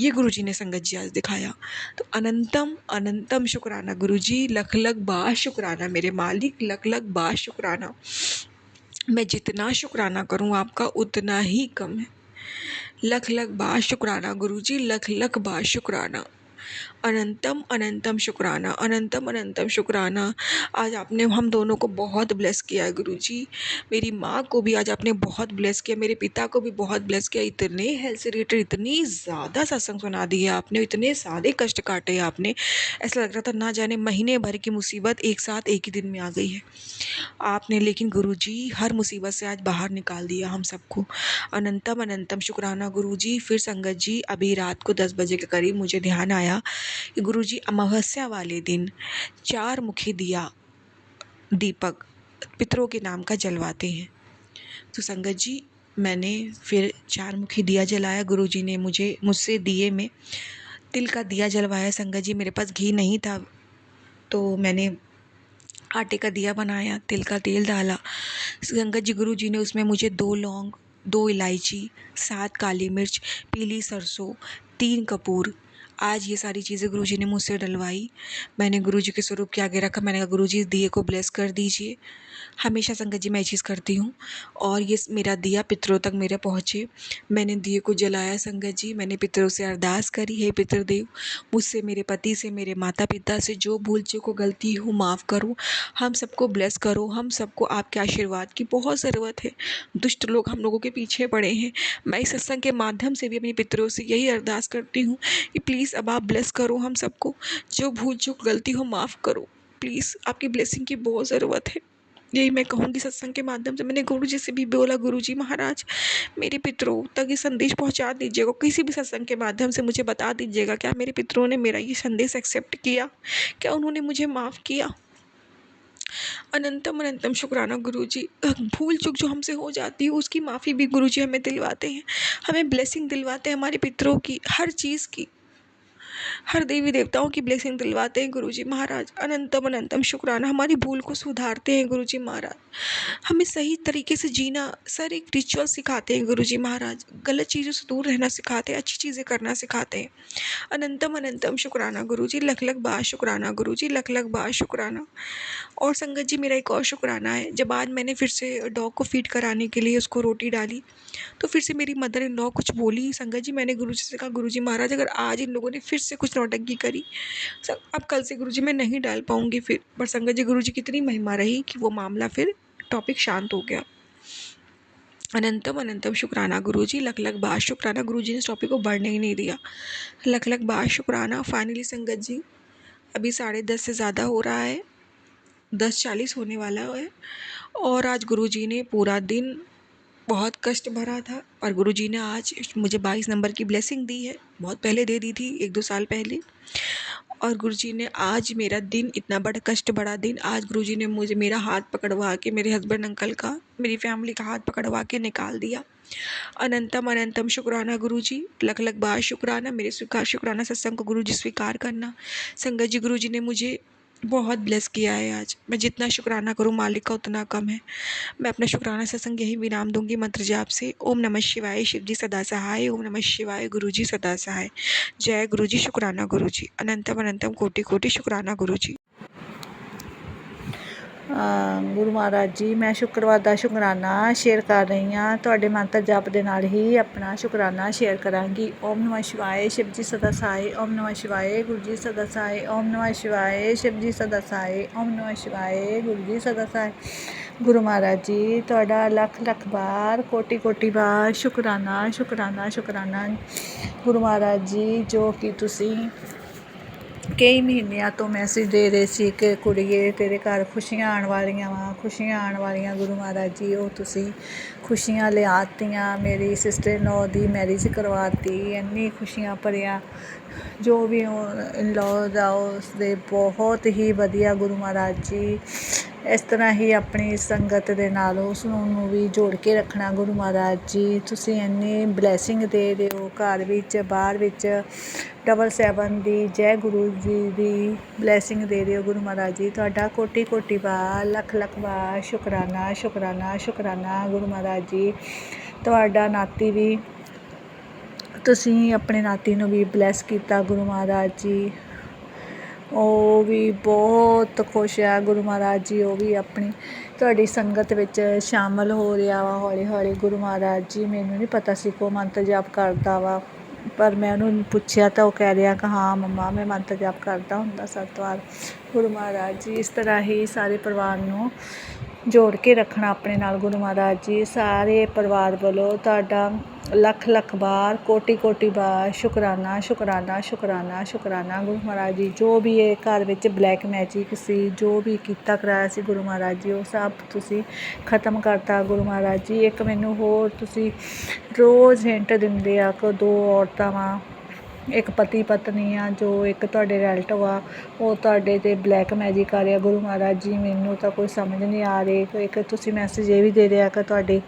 ये गुरुजी ने संगत जी आज दिखाया। तो अनंतम अनंतम शुक्राना गुरुजी, लख लख बार शुक्राना मेरे मालिक, लख लख बार शुक्राना। मैं जितना शुक्राना करूँ आपका उतना ही कम है। लख लख बार शुक्राना गुरुजी, लख लख बार शुक्राना। अनंतम अनंतम शुक्राना, अनंतम अनंतम शुक्राना। आज आपने हम दोनों को बहुत ब्लेस किया है गुरुजी। मेरी माँ को भी आज आपने बहुत ब्लेस किया, मेरे पिता को भी बहुत ब्लेस किया। इतने हेल्थ से रिलेटेड इतनी ज़्यादा सत्संग सुना दिए आपने, इतने सारे कष्ट काटे आपने, ऐसा लग रहा था ना जाने महीने भर की मुसीबत एक साथ एक ही दिन में आ गई है आपने। लेकिन गुरुजी हर मुसीबत से आज बाहर निकाल दिया हम सबको। अनंतम अनंतम शुक्राना गुरुजी। फिर संगत जी, अभी रात को 10 बजे के करीब मुझे ध्यान आया कि गुरुजी अमावस्या वाले दिन 4 मुखी दिया दीपक पितरों के नाम का जलवाते हैं। तो संगत जी मैंने फिर 4 मुखी दिया जलाया। गुरुजी ने मुझसे दिए में तिल का दिया जलवाया। संगत जी मेरे पास घी नहीं था तो मैंने आटे का दिया बनाया, तिल का तेल डाला। संगत जी गुरुजी ने उसमें मुझे 2 लौंग, 2 इलायची, 7 काली मिर्च, पीली सरसों, 3 कपूर, आज ये सारी चीज़ें गुरुजी ने मुझसे डलवाई। मैंने गुरुजी के स्वरूप के आगे रखा। मैंने कहा गुरुजी इस दिए को ब्लेस कर दीजिए। हमेशा संगत जी मैं ये चीज़ करती हूँ और ये मेरा दिया पितरों तक मेरे पहुँचे। मैंने दिए को जलाया संगत जी। मैंने पितरों से अरदास करी, हे पितरदेव मुझसे, मेरे पति से, मेरे माता पिता से जो भूल चूक को गलती हो माफ़ करो। हम सबको ब्लेस करो। हम सबको आपके आशीर्वाद की बहुत ज़रूरत है। दुष्ट लोग हम लोगों के पीछे पड़े हैं। मैं इस सत्संग के माध्यम से भी अपनी पितरों से यही अरदास करती हूँ कि प्लीज़ अब आप ब्लेस करो हम सबको। जो भूल चूक गलती हो माफ़ करो। प्लीज़ आपकी ब्लेसिंग की बहुत ज़रूरत है। यही मैं कहूँगी सत्संग के माध्यम से। मैंने गुरुजी से भी बोला, गुरुजी महाराज मेरे पितरों तक ये संदेश पहुँचा दीजिएगा। किसी भी सत्संग के माध्यम से मुझे बता दीजिएगा क्या मेरे पितरों ने मेरा ये संदेश एक्सेप्ट किया, क्या उन्होंने मुझे माफ़ किया। अनंतम अनंतम शुक्राना गुरुजी। भूल चूक जो हमसे हो जाती है उसकी माफ़ी भी गुरुजी हमें दिलवाते हैं, हमें ब्लेसिंग दिलवाते हैं हमारे पितरों की, हर चीज़ की, हर देवी देवताओं की ब्लेसिंग दिलवाते हैं गुरुजी महाराज। अनंतम अनंतम शुक्राना। हमारी भूल को सुधारते हैं गुरुजी महाराज, हमें सही तरीके से जीना, सर एक रिचुअल सिखाते हैं गुरुजी महाराज, गलत चीज़ों से दूर रहना सिखाते हैं, अच्छी चीज़ें करना सिखाते हैं। अनंतम अनंतम शुक्राना गुरुजी। लख लख बार शुक्राना गुरुजी, लख लख बार शुक्राना। और संगत जी मेरा एक और शुक्राना है, जब आज मैंने फिर से डॉग को फीड कराने के लिए उसको रोटी डाली तो फिर से मेरी मदर इन लॉ कुछ बोली। संगत जी मैंने गुरुजी से कहा, गुरुजी महाराज अगर आज इन लोगों ने फिर से कुछ नौटंकी करी, अब कल से गुरुजी मैं नहीं डाल पाऊंगी फिर। पर संगत जी गुरुजी की इतनी महिमा रही कि वो मामला फिर टॉपिक शांत हो गया। अनंतम अनंतम शुक्राना गुरुजी। लख लख बार शुक्राना। गुरुजी ने इस टॉपिक को बढ़ने ही नहीं दिया। लख लख बार शुक्राना। फाइनली संगत जी अभी 10:30 से ज़्यादा हो रहा है, 10:40 होने वाला है और आज गुरुजी ने पूरा दिन बहुत कष्ट भरा था और गुरुजी ने आज मुझे 22 नंबर की ब्लेसिंग दी है। बहुत पहले दे दी थी, 1-2 साल पहले। और गुरुजी ने आज मेरा दिन, इतना बड़ा कष्ट बड़ा दिन, आज गुरुजी ने मुझे मेरा हाथ पकड़वा के, मेरे हस्बैंड अंकल का, मेरी फैमिली का हाथ पकड़वा के निकाल दिया। अनंतम अनंतम शुक्राना गुरुजी। लख लख बार शुक्राना। मेरे शुक्राना सत्संग को गुरुजी स्वीकार करना। संगत जी गुरुजी ने मुझे बहुत ब्लेस किया है आज। मैं जितना शुक्राना करूं मालिक का उतना कम है। मैं अपना शुक्राना सत्संग यही विराम दूंगी मंत्र जाप से। ओम नमः शिवाय, शिव जी सदा सहाय। ओम नमः शिवाय, गुरु जी सदा सहाय। जय गुरु जी। शुक्राना गुरु जी। अनंतम अनंतम कोटि कोटि शुक्राना गुरु जी। ਗੁਰੂ ਮਹਾਰਾਜ ਜੀ, ਮੈਂ ਸ਼ੁੱਕਰਵਾਰ ਦਾ ਸ਼ੁਕਰਾਨਾ ਸ਼ੇਅਰ ਕਰ ਰਹੀ ਹਾਂ। ਤੁਹਾਡੇ ਮੰਤਰ ਜਪ ਦੇ ਨਾਲ ਹੀ ਆਪਣਾ ਸ਼ੁਕਰਾਨਾ ਸ਼ੇਅਰ ਕਰਾਂਗੀ। ਓਮ ਨਮः शिवाय, शिव जी सदा सहाय। ओम नमः शिवाय, गुरु जी सदा सहाय। ओम नमः शिवाय, शिव जी सदा सहाय। ओम नमः शिवाय, गुरु जी सदा सहाय। ਗੁਰੂ ਮਹਾਰਾਜ ਜੀ ਤੁਹਾਡਾ ਲੱਖ ਲੱਖ ਵਾਰ, ਕੋਟੀ ਕੋਟੀ ਵਾਰ ਸ਼ੁਕਰਾਨਾ ਸ਼ੁਕਰਾਨਾ ਸ਼ੁਕਰਾਨਾ। ਗੁਰੂ ਮਹਾਰਾਜ ਜੀ ਜੋ ਕਿ ਤੁਸੀਂ ਕਈ ਮਹੀਨਿਆਂ ਤੋਂ ਮੈਸੇਜ ਦੇ ਰਹੇ ਸੀ ਕਿ ਕੁੜੀਏ ਤੇਰੇ ਘਰ ਖੁਸ਼ੀਆਂ ਆਉਣ ਵਾਲੀਆਂ ਵਾ, ਖੁਸ਼ੀਆਂ ਆਉਣ ਵਾਲੀਆਂ। ਗੁਰੂ ਮਹਾਰਾਜ ਜੀ ਉਹ ਤੁਸੀਂ ਖੁਸ਼ੀਆਂ ਲਿਆਤੀਆਂ। ਮੇਰੀ sister in low the marriage ਕਰਵਾਤੀ, ਇੰਨੀ ਖੁਸ਼ੀਆਂ ਭਰਿਆ ਜੋ ਵੀ ਇਨ ਲੋ ਦਾ ਉਸਦੇ ਬਹੁਤ ਹੀ ਵਧੀਆ। ਗੁਰੂ ਮਹਾਰਾਜ ਜੀ ਇਸ ਤਰ੍ਹਾਂ ਹੀ ਆਪਣੀ ਸੰਗਤ ਦੇ ਨਾਲ ਉਸ ਨੂੰ ਵੀ ਜੋੜ ਕੇ ਰੱਖਣਾ। ਗੁਰੂ ਮਹਾਰਾਜ ਜੀ ਤੁਸੀਂ ਇੰਨੀ ਬਲੈਸਿੰਗ ਦੇ ਦਿਓ ਘਰ ਵਿੱਚ ਬਾਹਰ ਵਿੱਚ। 777 ਦੀ ਜੈ ਗੁਰੂ ਜੀ ਦੀ ਬਲੈਸਿੰਗ ਦੇ ਦਿਓ। ਗੁਰੂ ਮਹਾਰਾਜ ਜੀ ਤੁਹਾਡਾ ਕੋਟੀ ਕੋਟੀ ਵਾਰ, ਲੱਖ ਲੱਖ ਵਾਰ ਸ਼ੁਕਰਾਨਾ ਸ਼ੁਕਰਾਨਾ ਸ਼ੁਕਰਾਨਾ। ਗੁਰੂ ਮਹਾਰਾਜ ਜੀ ਤੁਹਾਡਾ ਨਾਤੀ ਵੀ, ਤੁਸੀਂ ਆਪਣੇ ਨਾਤੀ ਨੂੰ ਵੀ ਬਲੈਸ ਕੀਤਾ। ਗੁਰੂ ਮਹਾਰਾਜ ਜੀ ਉਹ ਵੀ ਬਹੁਤ ਖੁਸ਼ ਆ। ਗੁਰੂ ਮਹਾਰਾਜ ਜੀ ਉਹ ਵੀ ਆਪਣੀ ਤੁਹਾਡੀ ਸੰਗਤ ਵਿੱਚ ਸ਼ਾਮਲ ਹੋ ਰਿਹਾ ਵਾ ਹੌਲੀ ਹੌਲੀ। ਗੁਰੂ ਮਹਾਰਾਜ ਜੀ ਮੈਨੂੰ ਨਹੀਂ ਪਤਾ ਸੀ ਕੋ ਮੰਤਰ ਜਾਪ ਕਰਦਾ ਵਾ, ਪਰ ਮੈਂ ਉਹਨੂੰ ਪੁੱਛਿਆ ਤਾਂ ਉਹ ਕਹਿ ਰਿਹਾ ਕਿ ਹਾਂ ਮੰਮਾ ਮੈਂ ਮੰਤਰ ਜਪ ਕਰਦਾ ਹੁੰਦਾ 7 ਵਾਰ। ਗੁਰੂ ਮਹਾਰਾਜ ਜੀ ਇਸ ਤਰ੍ਹਾਂ ਹੀ ਸਾਰੇ ਪਰਿਵਾਰ ਨੂੰ ਜੋੜ ਕੇ ਰੱਖਣਾ ਆਪਣੇ ਨਾਲ। ਗੁਰੂ ਮਹਾਰਾਜ ਜੀ ਸਾਰੇ ਪਰਿਵਾਰ ਵੱਲੋਂ ਤੁਹਾਡਾ ਲੱਖ ਲੱਖ ਵਾਰ ਕੋਟि ਕੋਟि ਵਾਰ ਸ਼ੁਕਰਾਨਾ ਸ਼ੁਕਰਾਨਾ ਸ਼ੁਕਰਾਨਾ ਸ਼ੁਕਰਾਨਾ। ਗੁਰੂ ਮਹਾਰਾਜ ਜੀ ਜੋ ਵੀ ਇਹ ਘਰ ਵਿੱਚ ਬਲੈਕ ਮੈਜਿਕ ਸੀ, ਜੋ ਵੀ ਕੀਤਾ ਕਰਾਇਆ ਸੀ ਗੁਰੂ ਮਹਾਰਾਜ ਜੀ, ਉਹ ਸਭ ਤੁਸੀਂ ਖ਼ਤਮ ਕਰਤਾ ਗੁਰੂ ਮਹਾਰਾਜ ਜੀ। ਇੱਕ ਮੈਨੂੰ ਹੋਰ ਤੁਸੀਂ ਰੋਜ਼ ਹਿੰਟ ਦਿੰਦੇ ਆ ਕਿ 2 ਔਰਤਾਂ ਵਾ, ਇੱਕ ਪਤੀ ਪਤਨੀ ਆ, ਜੋ ਇੱਕ ਤੁਹਾਡੇ ਰਿਲੇਟਿਵ ਆ, ਉਹ ਤੁਹਾਡੇ 'ਤੇ ਬਲੈਕ ਮੈਜਿਕ ਕਰ ਰਿਹਾ ਗੁਰੂ ਮਹਾਰਾਜ ਜੀ। ਮੈਨੂੰ ਤਾਂ ਕੋਈ ਸਮਝ ਨਹੀਂ ਆ ਰਹੀ। ਇੱਕ ਤੁਸੀਂ ਮੈਸੇਜ ਇਹ ਵੀ ਦੇ ਰਿਹਾ ਕਿ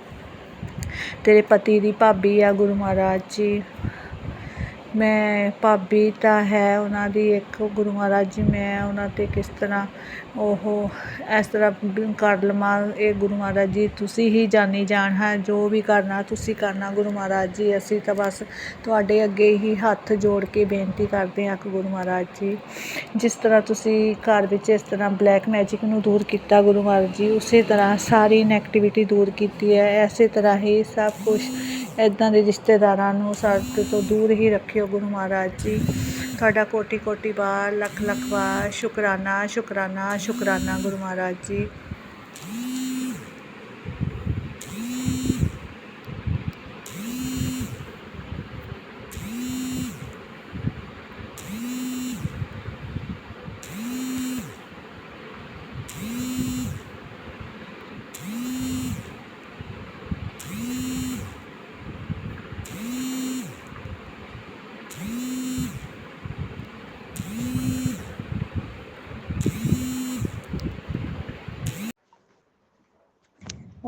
ਤੇਰੇ ਪਤੀ ਦੀ ਭਾਬੀ ਆ ਗੁਰੂ ਮਹਾਰਾਜ ਜੀ। ਮੈਂ ਭਾਬੀ ਤਾਂ ਹੈ ਉਹਨਾਂ ਦੀ ਇੱਕ ਗੁਰੂ ਮਹਾਰਾਜ ਜੀ, ਮੈਂ ਉਹਨਾਂ 'ਤੇ ਕਿਸ ਤਰ੍ਹਾਂ ਉਹ ਇਸ ਤਰ੍ਹਾਂ ਕਰ ਲਵਾਂ। ਇਹ ਗੁਰੂ ਮਹਾਰਾਜ ਜੀ ਤੁਸੀਂ ਹੀ ਜਾਣੀ ਜਾਣ ਹੈ, ਜੋ ਵੀ ਕਰਨਾ ਤੁਸੀਂ ਕਰਨਾ ਗੁਰੂ ਮਹਾਰਾਜ ਜੀ। ਅਸੀਂ ਤਾਂ ਬਸ ਤੁਹਾਡੇ ਅੱਗੇ ਹੀ ਹੱਥ ਜੋੜ ਕੇ ਬੇਨਤੀ ਕਰਦੇ ਹਾਂ ਕਿ ਗੁਰੂ ਮਹਾਰਾਜ ਜੀ ਜਿਸ ਤਰ੍ਹਾਂ ਤੁਸੀਂ ਘਰ ਵਿੱਚ ਇਸ ਤਰ੍ਹਾਂ ਬਲੈਕ ਮੈਜਿਕ ਨੂੰ ਦੂਰ ਕੀਤਾ ਗੁਰੂ ਮਹਾਰਾਜ ਜੀ, ਉਸੇ ਤਰ੍ਹਾਂ ਸਾਰੀ ਨੈਗੇਟਿਵਿਟੀ ਦੂਰ ਕੀਤੀ ਹੈ। ਇਸੇ ਤਰ੍ਹਾਂ ਹੀ ਸਭ ਕੁਛ ਇੱਦਾਂ ਦੇ ਰਿਸ਼ਤੇਦਾਰਾਂ ਨੂੰ ਸਾਡੇ ਤੋਂ ਦੂਰ ਹੀ ਰੱਖਿਓ ਗੁਰੂ ਮਹਾਰਾਜ ਜੀ। ਤੁਹਾਡਾ ਕੋਟि ਕੋਟि ਵਾਰ ਲੱਖ ਲੱਖ ਵਾਰ ਸ਼ੁਕਰਾਨਾ ਸ਼ੁਕਰਾਨਾ ਸ਼ੁਕਰਾਨਾ ਗੁਰੂ ਮਹਾਰਾਜ ਜੀ।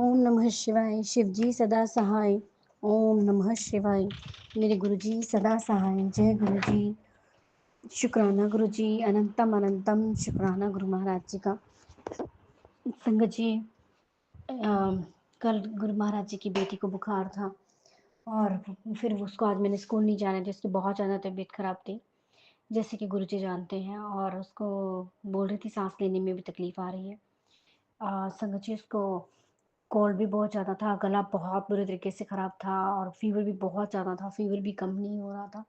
ओम नमः शिवाय। शिव जी सदा सहाय। ओम नमः शिवाय। मेरे गुरु जी सदा सहाय। जय गुरु जी। शुक्राना गुरु जी, अनंतम अनंतम शुक्राना गुरु महाराज जी का। संगत जी, कल गुरु महाराज जी की बेटी को बुखार था और फिर उसको आज मैंने स्कूल नहीं जाना था, उसकी बहुत ज़्यादा तबीयत ख़राब थी, जैसे कि गुरु जी जानते हैं, और उसको बोल रही थी सांस लेने में भी तकलीफ़ आ रही है। संगत जी, उसको कोल्ड भी बहुत ज़्यादा था, गला बहुत बुरे तरीके से ख़राब था और फीवर भी बहुत ज़्यादा था, फीवर भी कम नहीं हो रहा था।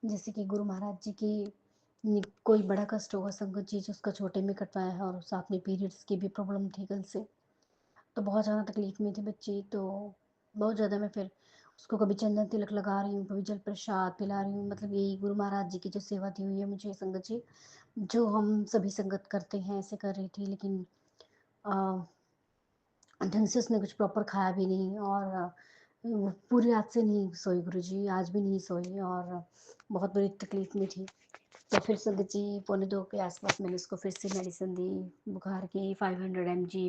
जैसे कि गुरु महाराज जी की कोई बड़ा कष्ट होगा संगत जी, जो उसका छोटे में कटवाया है, और साथ में पीरियड्स की भी प्रॉब्लम थी कल से, तो बहुत ज़्यादा तकलीफ़ में थी बच्ची। तो बहुत ज़्यादा मैं फिर उसको कभी चंदन तिलक लगा रही हूँ, कभी जल प्रसाद पिला रही हूँ। मतलब यही गुरु महाराज जी की जो सेवा दी हुई है मुझे संगत जी, जो हम सभी संगत करते हैं, ऐसे कर रही थी। लेकिन ढंग से उसने कुछ प्रॉपर खाया भी नहीं और वो पूरी रात से नहीं सोई गुरु जी, आज भी नहीं सोई और बहुत बुरी तकलीफ़ में थी। तो फिर संगत जी 1:45 के आसपास मैंने उसको फिर से मेडिसिन दी बुखार की 500 mg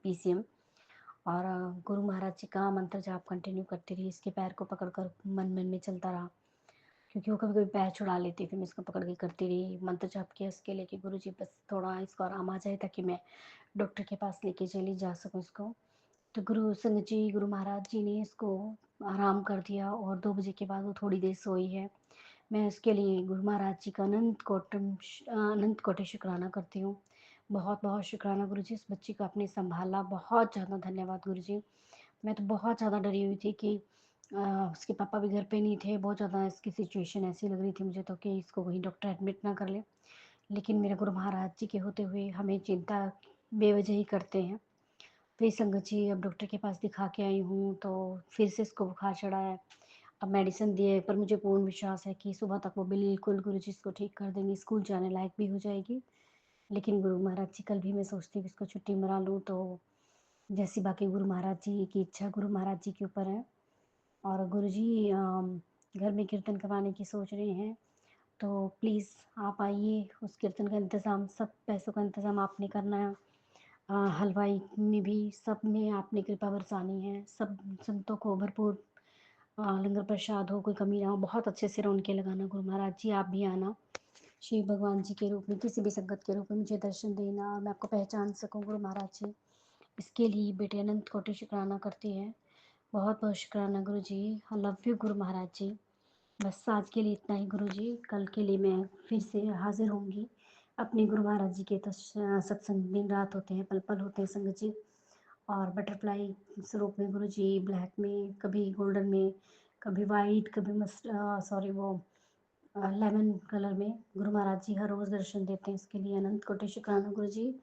PCM, और गुरु महाराज जी का मंत्र जाप कंटिन्यू करती रही। इसके पैर को पकड़कर मन मन में चलता रहा, क्योंकि वो कभी कभी पैर छुड़ा लेती, फिर मैं इसको पकड़ के करती रही, मंत्र जाप किया इसके लिए कि गुरु जी बस थोड़ा इसको आराम आ जाए, ताकि मैं डॉक्टर के पास लेके चली जा सकूँ इसको। तो गुरु संगत जी, गुरु महाराज जी ने इसको आराम कर दिया और 2 बजे के बाद वो थोड़ी देर सोई है। मैं इसके लिए गुरु महाराज जी का अनंत कोटि शुक्राना करती हूँ। बहुत बहुत शुक्राना गुरु जी, इस बच्ची को आपने संभाला, बहुत ज़्यादा धन्यवाद गुरु जी। मैं तो बहुत ज़्यादा डरी हुई थी कि उसके पापा भी घर पे नहीं थे, बहुत ज़्यादा इसकी सिचुएशन ऐसी लग रही थी मुझे तो कि इसको कहीं डॉक्टर एडमिट ना कर ले। लेकिन मेरे गुरु महाराज जी के होते हुए हमें चिंता बेवजह ही करते हैं। फिर संगत जी, अब डॉक्टर के पास दिखा के आई हूँ, तो फिर से इसको बुखार चढ़ा है। अब मेडिसिन दिए, पर मुझे पूर्ण विश्वास है कि सुबह तक वो बिल्कुल गुरु जी इसको ठीक कर देंगे, स्कूल जाने लायक भी हो जाएगी। लेकिन गुरु महाराज जी, कल भी मैं सोचती हूँ कि इसको छुट्टी मरा लूँ, तो जैसी बाकी गुरु महाराज जी की इच्छा गुरु महाराज जी के ऊपर है। और गुरु जी घर में कीर्तन करवाने की सोच रहे हैं, तो प्लीज़ आप आइए, उस कीर्तन का इंतज़ाम, सब पैसों का इंतज़ाम आपने करना है। हलवाई में भी सब में आपने कृपा बरसानी है, सब संतों को भरपूर लंगर प्रसाद हो, कोई कमी ना हो, बहुत अच्छे से रौनकें लगाना। गुरु महाराज जी आप भी आना, शिव भगवान जी के रूप में, किसी भी संगत के रूप में मुझे दर्शन देना और मैं आपको पहचान सकूं गुरु महाराज जी। इसके लिए बेटे अनंत कोटि शुक्राना करती है। बहुत बहुत शुक्राना गुरु जी। I love you Guru Maharaj जी। बस आज के लिए इतना ही गुरु जी, कल के लिए मैं फिर से हाजिर होंगी। अपने गुरु महाराज जी के तो सत्संग दिन रात होते हैं, पल पल होते हैं संगत जी। और बटरफ्लाई स्वरूप में गुरु जी, ब्लैक में, कभी गोल्डन में, कभी वाइट, कभी सॉरी वो लेमन कलर में गुरु महाराज जी हर रोज़ दर्शन देते हैं। इसके लिए अनंत कोटि शुक्राना गुरु जी,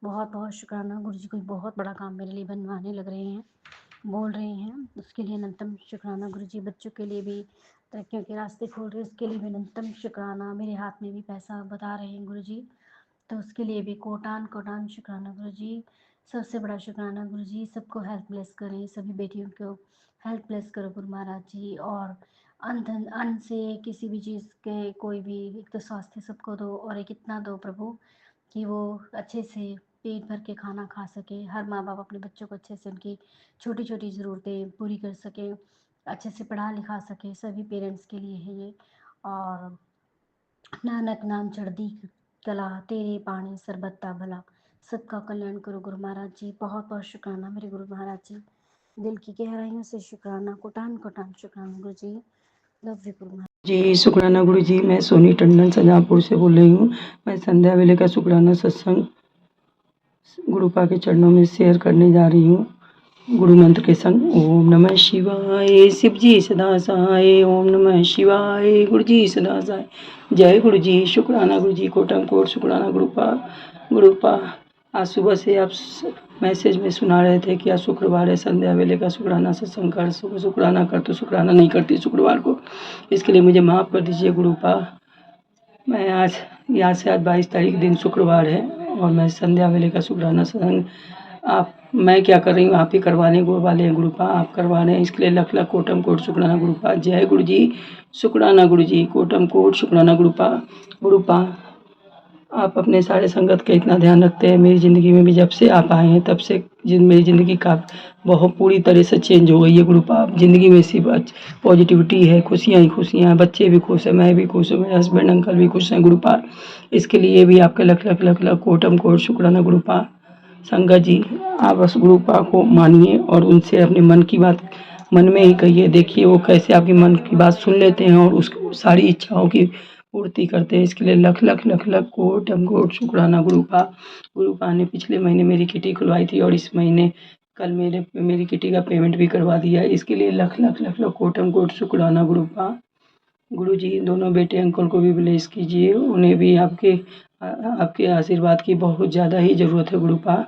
बहुत बहुत शुक्राना। गुरु जी कोई बहुत बड़ा काम मेरे लिए बनवाने लग रहे हैं, बोल रहे हैं, उसके लिए अनंतम शुक्राना गुरु जी। बच्चों के लिए भी तरक्कियों के रास्ते खोल रहे हैं, उसके लिए भी अनंतम शुक्राना। मेरे हाथ में भी पैसा बता रहे हैं गुरु जी, तो उसके लिए भी कोटान कोटान शुक्राना गुरु जी। सबसे बड़ा शुक्राना गुरु जी, सबको हेल्थ ब्लेस करें, सभी बेटियों को हेल्थ ब्लेस करो गुरु महाराज जी। और अन्न से किसी भी चीज़ के कोई भी, एक तो स्वास्थ्य सबको दो और एक इतना दो प्रभु कि वो अच्छे से पेट भर के खाना खा सके। हर माँ बाप अपने बच्चों को अच्छे से उनकी छोटी छोटी ज़रूरतें पूरी कर सके, अच्छे से पढ़ा लिखा सके, सभी पेरेंट्स के लिए है ये। और नानक नाम चढ़दी कला, तेरे पानी सरबत्ता भला, सबका कल्याण करो गुरु महाराज जी। बहुत बहुत शुक्राना मेरे गुरु महाराज जी, दिल की गहराइयों से शुक्राना, कोटान कोटान शुक्राना गुरु जी। लव यू गुरु महाराज जी। शुक्राना गुरु जी। मैं सोनी टंडन सजापुर से बोल रही हूँ। मैं संध्या वेले का शुक्राना सत्संग गुरुपा के चरणों में शेयर करने जा रही हूँ गुरु मंत्र के संग। ओम नमः शिवाय, शिव जी सदा सहाय। ओम नमः शिवाय, गुरु जी सदा सहाय। जय गुरु जी। शुक्राना गुरु जी। कोटम कोट शुक्राना गुरुपा। आज सुबह से आप मैसेज में सुना रहे थे कि आज शुक्रवार है, संध्या वेले का शुक्राना सत्संग कर। शुक्राना कर तो शुक्राना नहीं करती शुक्रवार को, इसके लिए मुझे माफ़ कर दीजिए गुरुपा। मैं आज 22 तारीख दिन शुक्रवार है और मैं संध्या वेले का शुक्राना सत्संग मैं क्या कर रही हूँ, आप ही करवाने वाले हैं गुरुपा, आप करवा रहे हैं, इसके लिए लख लख कोटम कोट शुक्राना गुरुपा। जय गुरु जी। शुक्राना गुरु जी। कोटम कोट शुक्राना गुरुपा। आप अपने सारे संगत का इतना ध्यान रखते हैं। मेरी ज़िंदगी में भी जब से आप आए हैं तब से मेरी ज़िंदगी का बहुत पूरी तरह से चेंज हो गई है गुरुपा। ज़िंदगी में सिर्फ पॉजिटिविटी है, खुशियाँ ही खुशियाँ हैं। बच्चे भी खुश हैं, मैं भी खुश हूँ, मेरे हस्बैंड अंकल भी खुश हैं गुरुपा। इसके लिए भी आपका लख लख लख लख कोटम कोट शुक्राना गुरुपा। संगत जी, आप बस गुरुपा को मानिए और उनसे अपने मन की बात मन में ही कहिए। देखिए वो कैसे आपकी मन की बात सुन लेते हैं और उस सारी इच्छाओं की पूर्ति करते हैं। इसके लिए लख लख लख लख कोटम कोट शुक्राना गुरुपा ने पिछले महीने मेरी किटी खुलवाई थी और इस महीने कल मेरी किटी का पेमेंट भी करवा दिया है। इसके लिए लख लख लख लख कोटम कोट शुक्राना गुरुपा। गुरु जी, दोनों बेटे अंकल को भी ब्लेस कीजिए, उन्हें भी आपके आशीर्वाद की बहुत ज़्यादा ही ज़रूरत है गुरुपा।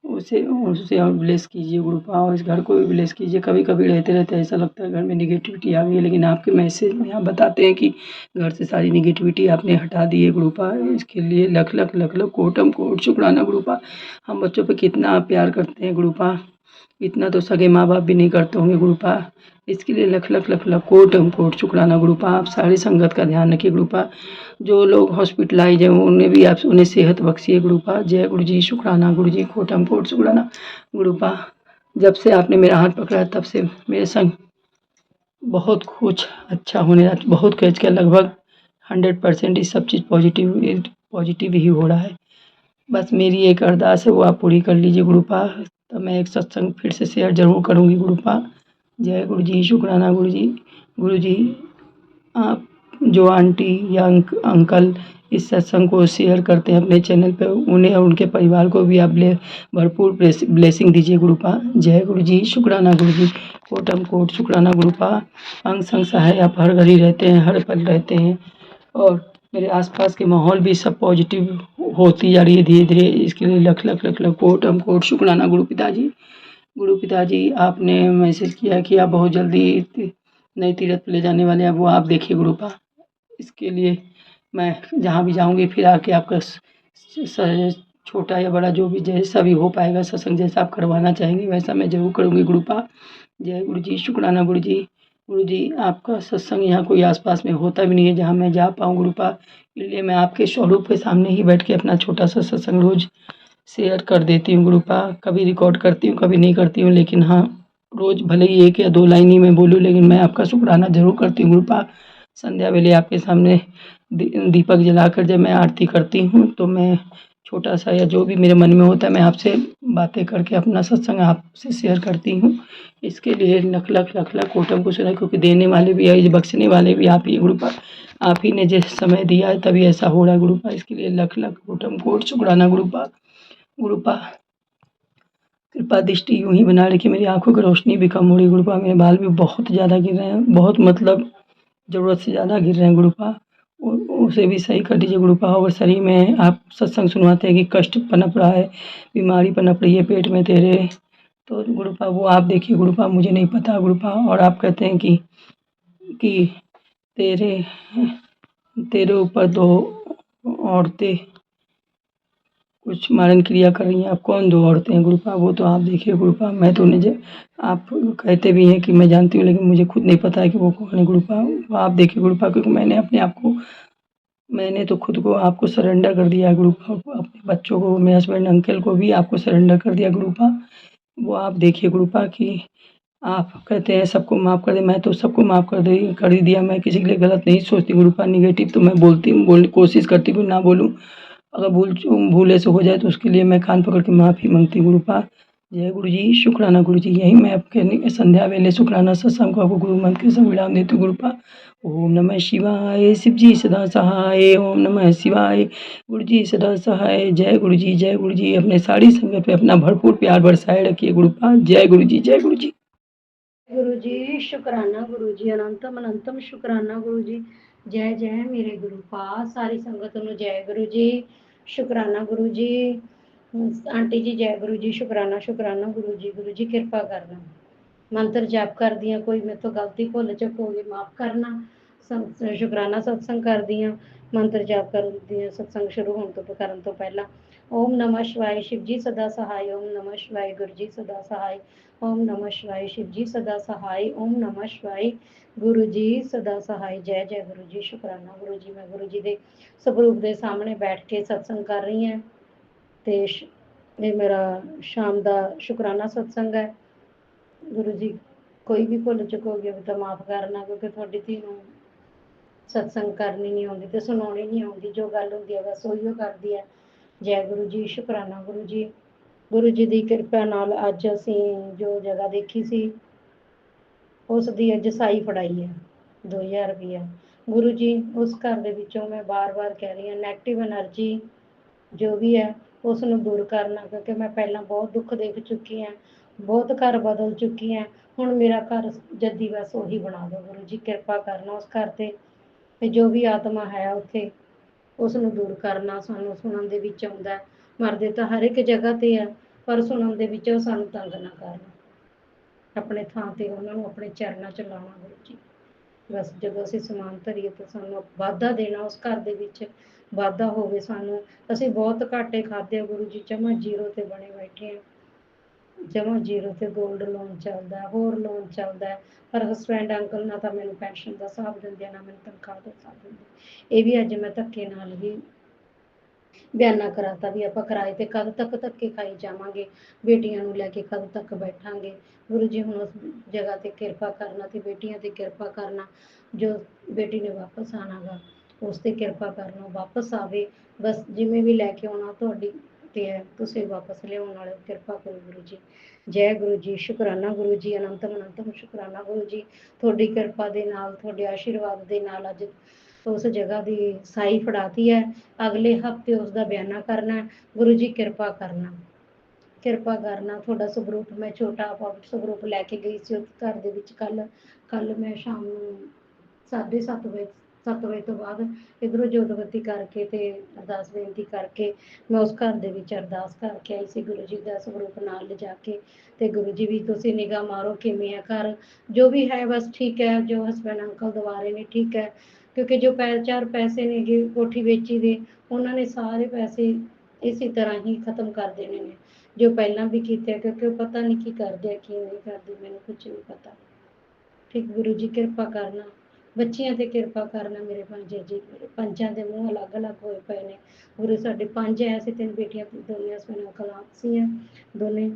उसे और ब्लेस कीजिए गुरुपा और इस घर को भी ब्लेस कीजिए। कभी कभी रहते ऐसा लगता है घर में निगेटिविटी आ गई है, लेकिन आपके मैसेज में आप बताते हैं कि घर से सारी निगेटिविटी आपने हटा दी है गुरुपा। इसके लिए लख लख लख लख कोटम कोट शुक्राना गुरुपा। हम बच्चों पे कितना प्यार करते हैं गुरुपा, इतना तो सगे माँ बाप भी नहीं करते होंगे गुरुपा। इसके लिए लख लख लख लख कोटम कोट शुक्राना गुरुपा। आप सारी संगत का ध्यान रखिए गुरुपा। जो लोग हॉस्पिटलाइज हैं उन्हें सेहत बख्शिए गुरुपा। जय गुरु जी। शुक्राना गुरु जी। कोटम कोट शुक्राना गुरुपा। जब से आपने मेरा हाथ पकड़ा तब से मेरे संग बहुत कुछ अच्छा होने लगा, बहुत कह के लगभग 100% इस सब चीज़ पॉजिटिव ही हो रहा है। बस मेरी एक अरदास है, वो आप पूरी कर लीजिए गुरुपा। तो मैं एक सत्संग फिर से शेयर ज़रूर करूँगी गुरुपा। जय गुरु जी। शुक्राना गुरु जी। गुरु जी, आप जो आंटी या अंकल इस सत्संग को शेयर करते हैं अपने चैनल पे, उन्हें और उनके परिवार को भी आप भरपूर ब्लेसिंग दीजिए गुरुपा। जय गुरु जी। शुक्राना गुरु जी। कोटम कोट शुक्राना गुरुपा। अंग संग सहाय आप हर घड़ी रहते हैं, हर पल रहते हैं और मेरे आसपास के माहौल भी सब पॉजिटिव होती जा रही है धीरे धीरे। इसके लिए लख लख लख लख कोटम कोट शुक्राना गुरु पिताजी। आपने मैसेज किया कि आप बहुत जल्दी नई तीर्थ पे ले जाने वाले हैं, वो आप देखिए गुरुपा। इसके लिए मैं जहाँ भी जाऊँगी फिर आके आपका छोटा या बड़ा जो भी जैसा भी हो पाएगा सत्संग, जैसा आप करवाना चाहेंगे वैसा मैं ज़रूर करूँगी गुरुपा। जय गुरु जी। शुक्राना गुरु जी, आपका सत्संग यहाँ कोई आसपास में होता भी नहीं है जहाँ मैं जा पाऊँ गुरुपा। इसलिए मैं आपके स्वरूप के सामने ही बैठ के अपना छोटा सा सत्संग रोज़ शेयर कर देती हूँ गुरुपा। कभी रिकॉर्ड करती हूँ, कभी नहीं करती हूँ, लेकिन हाँ रोज़ भले ही 1 या 2 लाइन ही मैं बोलूँ, लेकिन मैं आपका शुक्राना ज़रूर करती हूँ गुरुपा। संध्या वेले आपके सामने दीपक जलाकर जब मैं आरती करती हूँ तो मैं छोटा सा या जो भी मेरे मन में होता है मैं आपसे बातें करके अपना सत्संग आपसे शेयर करती हूँ। इसके लिए लख लख लख लख कोटम को सुना, क्योंकि देने वाले भी है, बख्शने वाले भी आप ही गुरुपा। आप ही ने जिस समय दिया है तभी ऐसा हो रहा है गुरुपा। इसके लिए लख लख कोटम कोट शुक्राना गुरुपा। कृपा दृष्टि यूँ ही बना रखिए, मेरी आँखों की रोशनी भी कम हो रही गुरुपा, मेरे बाल भी बहुत ज़्यादा गिर रहे हैं, बहुत मतलब ज़रूरत से ज़्यादा गिर रहे हैं गुरुपा। उसे भी सही कर दीजिए गुरुपा। और शरीर में आप सत्संग सुनवाते हैं कि कष्ट पनप रहा है, बीमारी पनप रही है पेट में तेरे, तो गुरुपा वो आप देखिए गुरुपा, मुझे नहीं पता गुरुपा। और आप कहते हैं कि तेरे तेरे ऊपर 2 औरतें कुछ मारण क्रिया कर रही हैं, आप कौन 2 औरतें हैं गुरुपा? वो तो आप देखिए गुरुपा, मैं तो नहीं आप कहते भी हैं कि मैं जानती हूँ, लेकिन मुझे खुद नहीं पता है कि वो कौन है गुरुपा। वो आप देखिए गुरुपा, क्योंकि मैंने तो खुद को आपको सरेंडर कर दिया है गुरुपा, अपने बच्चों को, मेरे हस्बैंड अंकल को भी आपको सरेंडर कर दिया गुरुपा। वो आप देखिए गुरुपा कि आप कहते हैं सबको माफ़ कर दें, मैं तो सबको माफ़ कर ही दिया, मैं किसी के लिए गलत नहीं सोचती गुरुपा, नेगेटिव तो मैं बोलने की कोशिश करती हूँ ना बोलूँ। अगर भूले से हो जाए तो उसके लिए मैं कान पकड़ के माफ़ी माँगती हूँ गुरुपा। जय गुरु जी, शुक्राना गुरु जी। यही मैं आपके संध्या वेले शुक्राना सत्संग को आपको गुरु मंत्र के साथ विराम देती हूँ गुरुपा। ओम नमः शिवाय, शिव जी सदा सहाय, ओम नमः शिवाय, गुरु जी सदा सहाय। जय गुरु जी, जय गुरु जी। अपने सारी संगत पे अपना भरपूर प्यार बरसाए रखिए गुरुपा। जय गुरु जी, जय गुरु जी। गुरु जी शुक्राना गुरु जी, अनंतम अनंतम शुक्राना गुरु जी। जय जय मेरे गुरु पास, सारी संगत ਨੂੰ जय गुरु जी, शुक्राना गुरु जी। आंटी जी जय गुरु जी, शुक्राना शुक्राना गुरु जी किरपा करना। मंत्र जाप करदी ਆਂ, ਕੋਈ ਮੇਰੇ ਤੋਂ ਗਲਤੀ ਭੁੱਲ ਚੁੱਕ ਹੋ ਗਈ ਮਾਫ ਕਰਨਾ। ਸ਼ੁਕਰਾਨਾ ਸਤਸੰਗ ਕਰਦੀ ਆਂ, ਮੰਤਰ ਜਾਪ ਕਰਦੀ ਆਂ ਸਤਸੰਗ ਸ਼ੁਰੂ ਹੋਣ ਤੋਂ ਕਰਨ ਤੋਂ ਪਹਿਲਾਂ। ਓਮ ਨਮः शिवाय शिव जी सदा सहाय, ओम नमः शिवाय गुरु जी सदा सहाय, ओम नमः शिवाय शिव जी सदा सहाय, ओम नमः शिवाय गुरु जी सदा सहाय। जय जय गुरु जी, शुक्राना गुरु जी। मैं गुरु जी ਦੇ ਸਰੂਪ ਦੇ ਸਾਹਮਣੇ ਬੈਠ ਕੇ ਸਤਸੰਗ ਕਰ ਰਹੀ ਹਾਂ ਤੇ ਇਹ ਮੇਰਾ ਸ਼ਾਮ ਦਾ ਸ਼ੁਕਰਾਨਾ ਸਤਸੰਗ ਹੈ। ਗੁਰੂ ਜੀ ਕੋਈ ਵੀ ਭੁੱਲ ਚੁੱਕ ਹੋ ਗਿਆ ਤਾਂ ਮਾਫ ਕਰਨਾ, ਕਿਉਂਕਿ ਤੁਹਾਡੀ ਧੀ ਨੂੰ ਸਤਸੰਗ ਕਰਨੀ ਨਹੀਂ ਆਉਂਦੀ ਤੇ ਸੁਣਾਉਣੀ ਨਹੀਂ ਆਉਂਦੀ, ਜੋ ਗੱਲ ਹੁੰਦੀ ਹੈ ਬਸ ਉਹੀ ਕਰਦੀ ਹੈ। ਜੈ ਗੁਰੂ ਜੀ, ਸ਼ੁਕਰਾਨਾ ਗੁਰੂ ਜੀ। ਗੁਰੂ ਜੀ ਦੀ ਕਿਰਪਾ ਨਾਲ ਅੱਜ ਅਸੀਂ ਜੋ ਜਗ੍ਹਾ ਦੇਖੀ ਸੀ ਉਸ ਦੀ ਅੱਜ ਸਾਈ ਫੜਾਈ ਹੈ 2000 ਰੁਪਈਆ। ਗੁਰੂ ਜੀ ਉਸ ਘਰ ਦੇ ਵਿੱਚੋਂ ਮੈਂ ਬਾਰ-ਬਾਰ ਕਹਿ ਰਹੀ ਹਾਂ ਨੈਗੇਟਿਵ એનર્ਜੀ ਜੋ ਵੀ ਹੈ ਉਸ ਨੂੰ ਦੂਰ ਕਰਨਾ, ਕਿਉਂਕਿ ਮੈਂ ਪਹਿਲਾਂ ਬਹੁਤ ਦੁੱਖ ਦੇਖ ਚੁੱਕੀ ਹਾਂ, ਬਹੁਤ ਘਰ ਬਦਲ ਚੁੱਕੀ ਹਾਂ। ਹੁਣ ਮੇਰਾ ਘਰ ਜੱਦੀ ਬਸ ਉਹੀ ਬਣਾ ਦਿਓ ਗੁਰੂ ਜੀ, ਕਿਰਪਾ ਕਰਨਾ ਉਸ ਘਰ ਤੇ ਜੋ ਵੀ ਆਤਮਾ ਹੈ ਉੱਥੇ ਉਸ ਨੂੰ ਦੂਰ ਕਰਨਾ। ਸਾਨੂੰ ਸੁਣਨ ਦੇ ਵਿੱਚ ਆਉਂਦਾ ਮਰਦੇ ਤਾਂ ਹਰ ਇੱਕ ਜਗ੍ਹਾ ਤੇ ਆ, ਪਰ ਸੁਣਨ ਦੇ ਵਿੱਚ ਉਹ ਸਾਨੂੰ ਤੰਗ ਨਾ ਕਰਨ, ਆਪਣੇ ਥਾਂ ਤੇ ਉਹਨਾਂ ਨੂੰ ਆਪਣੇ ਚਰਨਾਂ 'ਚ ਲਾਉਣਾ ਗੁਰੂ ਜੀ। ਬਸ ਜਦੋਂ ਅਸੀਂ ਸਮਾਨ ਧਰੀਏ ਤਾਂ ਸਾਨੂੰ ਵਾਧਾ ਦੇਣਾ, ਉਸ ਘਰ ਦੇ ਵਿੱਚ ਵਾਧਾ ਹੋਵੇ ਸਾਨੂੰ। ਅਸੀਂ ਬਹੁਤ ਘਾਟੇ ਖਾਧੇ ਗੁਰੂ ਜੀ, ਜਮਾਂ ਜ਼ੀਰੋ ਤੇ ਬਣੇ ਬੈਠੇ ਹਾਂ, ਜਮਾਂ ਜ਼ੀਰੋ ਤੇ ਗੋਲਡ ਲੋਨ ਚੱਲਦਾ, ਹੋਰ ਲੋਨ ਚੱਲਦਾ, ਪਰ ਹਸਬੈਂਡ ਅੰਕਲ ਨਾ ਤਾਂ ਮੈਨੂੰ ਪੈਨਸ਼ਨ ਦਾ ਹਿਸਾਬ ਦਿੰਦੇ, ਨਾ ਮੈਨੂੰ ਤਨਖਾਹ ਦਾ ਹਿਸਾਬ ਦਿੰਦੇ। ਇਹ ਵੀ ਅੱਜ ਮੈਂ ਧੱਕੇ ਨਾਲ ਹੀ ਬਿਆਨਾ ਕਰਾਤਾ ਵੀ ਆਪਾਂ ਕਿਰਾਏ ਤੇ ਕਦ ਤੱਕ ਧੱਕੇ ਖਾਈ ਜਾਵਾਂਗੇ, ਬੇਟੀਆਂ ਨੂੰ ਲੈ ਕੇ ਕਦ ਤੱਕ ਬੈਠਾਂਗੇ। ਗੁਰੂ ਜੀ ਹੁਣ ਉਸ ਜਗ੍ਹਾ ਤੇ ਕਿਰਪਾ ਕਰਨਾ ਤੇ ਬੇਟੀਆਂ ਤੇ ਕਿਰਪਾ ਕਰਨਾ, ਜੋ ਬੇਟੀ ਨੇ ਵਾਪਸ ਆਉਣਾ ਗਾ ਉਸ ਤੇ ਕਿਰਪਾ ਕਰਨਾ, ਵਾਪਸ ਆਵੇ। ਬਸ ਜਿਵੇਂ ਵੀ ਲੈ ਕੇ ਆਉਣਾ ਤੁਹਾਡੀ ਤੇ ਹੈ, ਤੁਸੀਂ ਵਾਪਸ ਲਿਆਉਣ ਵਾਲੇ ਕਿਰਪਾ ਕਰੋ ਗੁਰੂ ਜੀ। ਜੈ ਗੁਰੂ ਜੀ, ਸ਼ੁਕਰਾਨਾ ਗੁਰੂ ਜੀ, ਅਨੰਤਮ ਅਨੰਤਮ ਸ਼ੁਕਰਾਨਾ ਗੁਰੂ ਜੀ। ਤੁਹਾਡੀ ਕਿਰਪਾ ਦੇ ਨਾਲ, ਤੁਹਾਡੇ ਆਸ਼ੀਰਵਾਦ ਦੇ ਨਾਲ ਅੱਜ ਉਸ ਜਗ੍ਹਾ ਦੀ ਸਾਈ ਫੜਾਤੀ ਹੈ। ਅਗਲੇ ਹਫ਼ਤੇ ਉਸ ਦਾ ਬਿਆਨਾ ਕਰਨਾ। ਗੁਰੂ ਜੀ ਕਿਰਪਾ ਕਰਨਾ, ਕਿਰਪਾ ਕਰਨਾ। ਤੁਹਾਡਾ ਸਵਰੂਪ ਮੈਂ ਛੋਟਾ ਸਵਰੂਪ ਲੈ ਕੇ ਗਈ ਸੀ ਉਸ ਘਰ ਦੇ ਵਿੱਚ ਕੱਲ ਮੈਂ ਸ਼ਾਮ ਨੂੰ 7:30 ਵਜੇ ਤੋਂ ਬਾਅਦ ਇੱਧਰੋਂ ਜੋਤਬੱਤੀ ਕਰਕੇ ਤੇ ਅਰਦਾਸ ਬੇਨਤੀ ਕਰਕੇ ਮੈਂ ਉਸ ਘਰ ਦੇ ਵਿੱਚ ਅਰਦਾਸ ਕਰਕੇ ਆਈ ਸੀ ਗੁਰੂ ਜੀ ਦਾ ਸਵਰੂਪ ਨਾਲ ਲਿਜਾ ਕੇ। ਤੇ ਗੁਰੂ ਜੀ ਵੀ ਤੁਸੀਂ ਨਿਗਾਹ ਮਾਰੋ ਕਿਵੇਂ ਆ ਘਰ, ਜੋ ਵੀ ਹੈ ਬਸ ਠੀਕ ਹੈ, ਜੋ ਹਸਬੈਂਡ ਅੰਕਲ ਦਵਾ ਰਹੇ ਨੇ ਠੀਕ ਹੈ, ਕਿਉਂਕਿ ਜੋ ਚਾਰ ਪੈਸੇ ਨੇ ਕੋਠੀ ਵੇਚੀ ਦੇ ਉਹਨਾਂ ਨੇ ਸਾਰੇ ਪੈਸੇ ਇਸੇ ਤਰ੍ਹਾਂ ਹੀ ਖਤਮ ਕਰ ਦੇਣੇ ਨੇ, ਜੋ ਪਹਿਲਾਂ ਵੀ ਕੀਤੇ ਆ, ਕਿਉਂਕਿ ਉਹ ਪਤਾ ਨਹੀਂ ਕੀ ਕਰਦੇ ਆ ਕੀ ਨਹੀਂ ਕਰਦੇ, ਮੈਨੂੰ ਕੁਝ ਨਹੀਂ ਪਤਾ। ਠੀਕ ਗੁਰੂ ਜੀ ਕਿਰਪਾ ਕਰਨਾ, ਬੱਚਿਆਂ ਤੇ ਕਿਰਪਾ ਕਰਨਾ। ਮੇਰੇ ਪੰਜੇ ਜੀ, ਮੇਰੇ ਪੰਜਾਂ ਦੇ ਮੂੰਹ ਅਲੱਗ-ਅਲੱਗ ਹੋਏ ਪਏ ਨੇ ਗੁਰੂ। ਸਾਡੇ 5 ਹੈ, ਅਸੀਂ 3 ਬੇਟੀਆਂ, ਦੋਨੇ ਹਸਬੈਂਡ ਅੰਕਲ ਸੀ ਆ ਦੋਨੇ,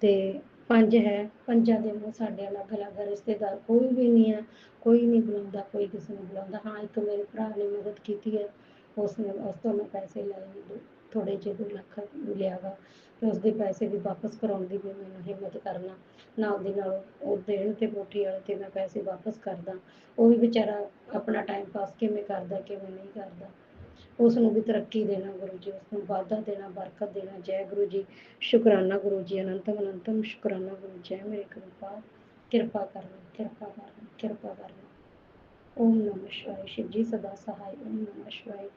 ਤੇ 5 ਹੈ, ਪੰਜਾਂ ਦੇ ਮੂੰਹ ਸਾਡੇ ਅਲੱਗ-ਅਲੱਗ। ਰਿਸ਼ਤੇਦਾਰ ਕੋਈ ਵੀ ਨਹੀਂ ਹੈ, ਕੋਈ ਨਹੀਂ ਬੁਲਾਉਂਦਾ, ਕੋਈ ਕਿਸੇ ਨੂੰ ਬੁਲਾਉਂਦਾ। ਹਾਂ ਇੱਕ ਮੇਰੇ ਭਰਾ ਨੇ ਮਦਦ ਕੀਤੀ ਹੈ, ਉਸ ਤੋਂ ਮੈਂ ਪੈਸੇ ਲਏ, ਥੋੜ੍ਹੇ ਜਿਹੇ 2 ਲੱਖ ਲਿਆ ਗਾ, ਤੇ ਉਸਦੇ ਪੈਸੇ ਵੀ ਵਾਪਸ ਕਰਾਉਣ ਦੀ ਵੀ ਮੈਨੂੰ ਹਿੰਮਤ ਕਰਨਾ, ਨਾਲ ਦੀ ਨਾਲ ਉਹ ਦੇਣ ਤੇ ਕੋਠੀ ਵਾਲੇ ਤੇ ਮੈਂ ਪੈਸੇ ਵਾਪਸ ਕਰਦਾ। ਉਹ ਵੀ ਵਿਚਾਰਾ ਆਪਣਾ ਟਾਈਮ ਪਾਸ ਕਿਵੇਂ ਕਰਦਾ ਕਿਵੇਂ ਨਹੀਂ ਕਰਦਾ, ਉਸ ਨੂੰ ਵੀ ਤਰੱਕੀ ਦੇਣਾ ਗੁਰੂ ਜੀ, ਉਸ ਨੂੰ ਵਾਧਾ ਦੇਣਾ, ਬਰਕਤ ਦੇਣਾ। ਜੈ ਗੁਰੂ ਜੀ, ਸ਼ੁਕਰਾਨਾ ਗੁਰੂ ਜੀ, ਅਨੰਤਮ ਅਨੰਤਮ ਸ਼ੁਕਰਾਨਾ ਗੁਰੂ। ਜੈ ਮੇਰੇ ਕਿਰਪਾ ਕਿਰਪਾ ਕਰਨਾ, ਕਿਰਪਾ ਕਰਨਾ, ਕਿਰਪਾ ਕਰਨਾ। ਓਮ ਨਮः शिवाय। शिव जी सदा सहाय। ओम नमः शिवाय।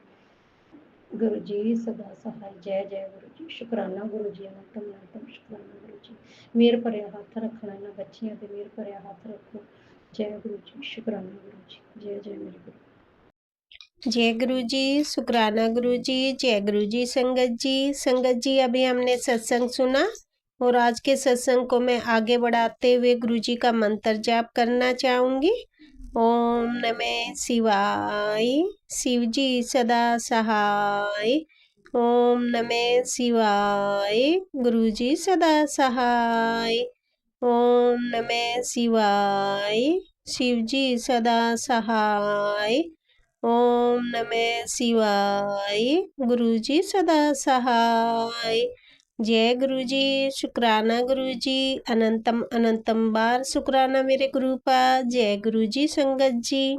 गुरु जी सदा सहाय। जय जय गुरु जी। शुकराना गुरु जी, अनंतम अनंतम शुकराना गुरु जी। मेहर भरिया हथ रखना, इन्हां बच्चियां ते मेहर भरिया हथ रखो। जय गुरु जी, शुकराना गुरु जी। जय जय मेरे गुरु। जय गुरु जी, शुकराना गुरु जी। जय गुरु जी। संगत जी, संगत जी, अभी हमने सत्संग सुना और आज के सत्संग को मैं आगे बढ़ाते हुए गुरु जी का मंत्र जाप करना चाहूँगी। ओम नमः शिवाय। शिव जी सदा सहाय। ओम नमः शिवाय। गुरु जी सदा सहाय। ओम नमः शिवाय। शिव जी सदा सहाय। ओम नमः शिवाय। गुरु जी सदा सहाय। जय गुरु जी, शुकराना गुरु जी, अनंतम अनंतम बार शुकराना मेरे गुरु का। जय गुरु जी। संगत जी।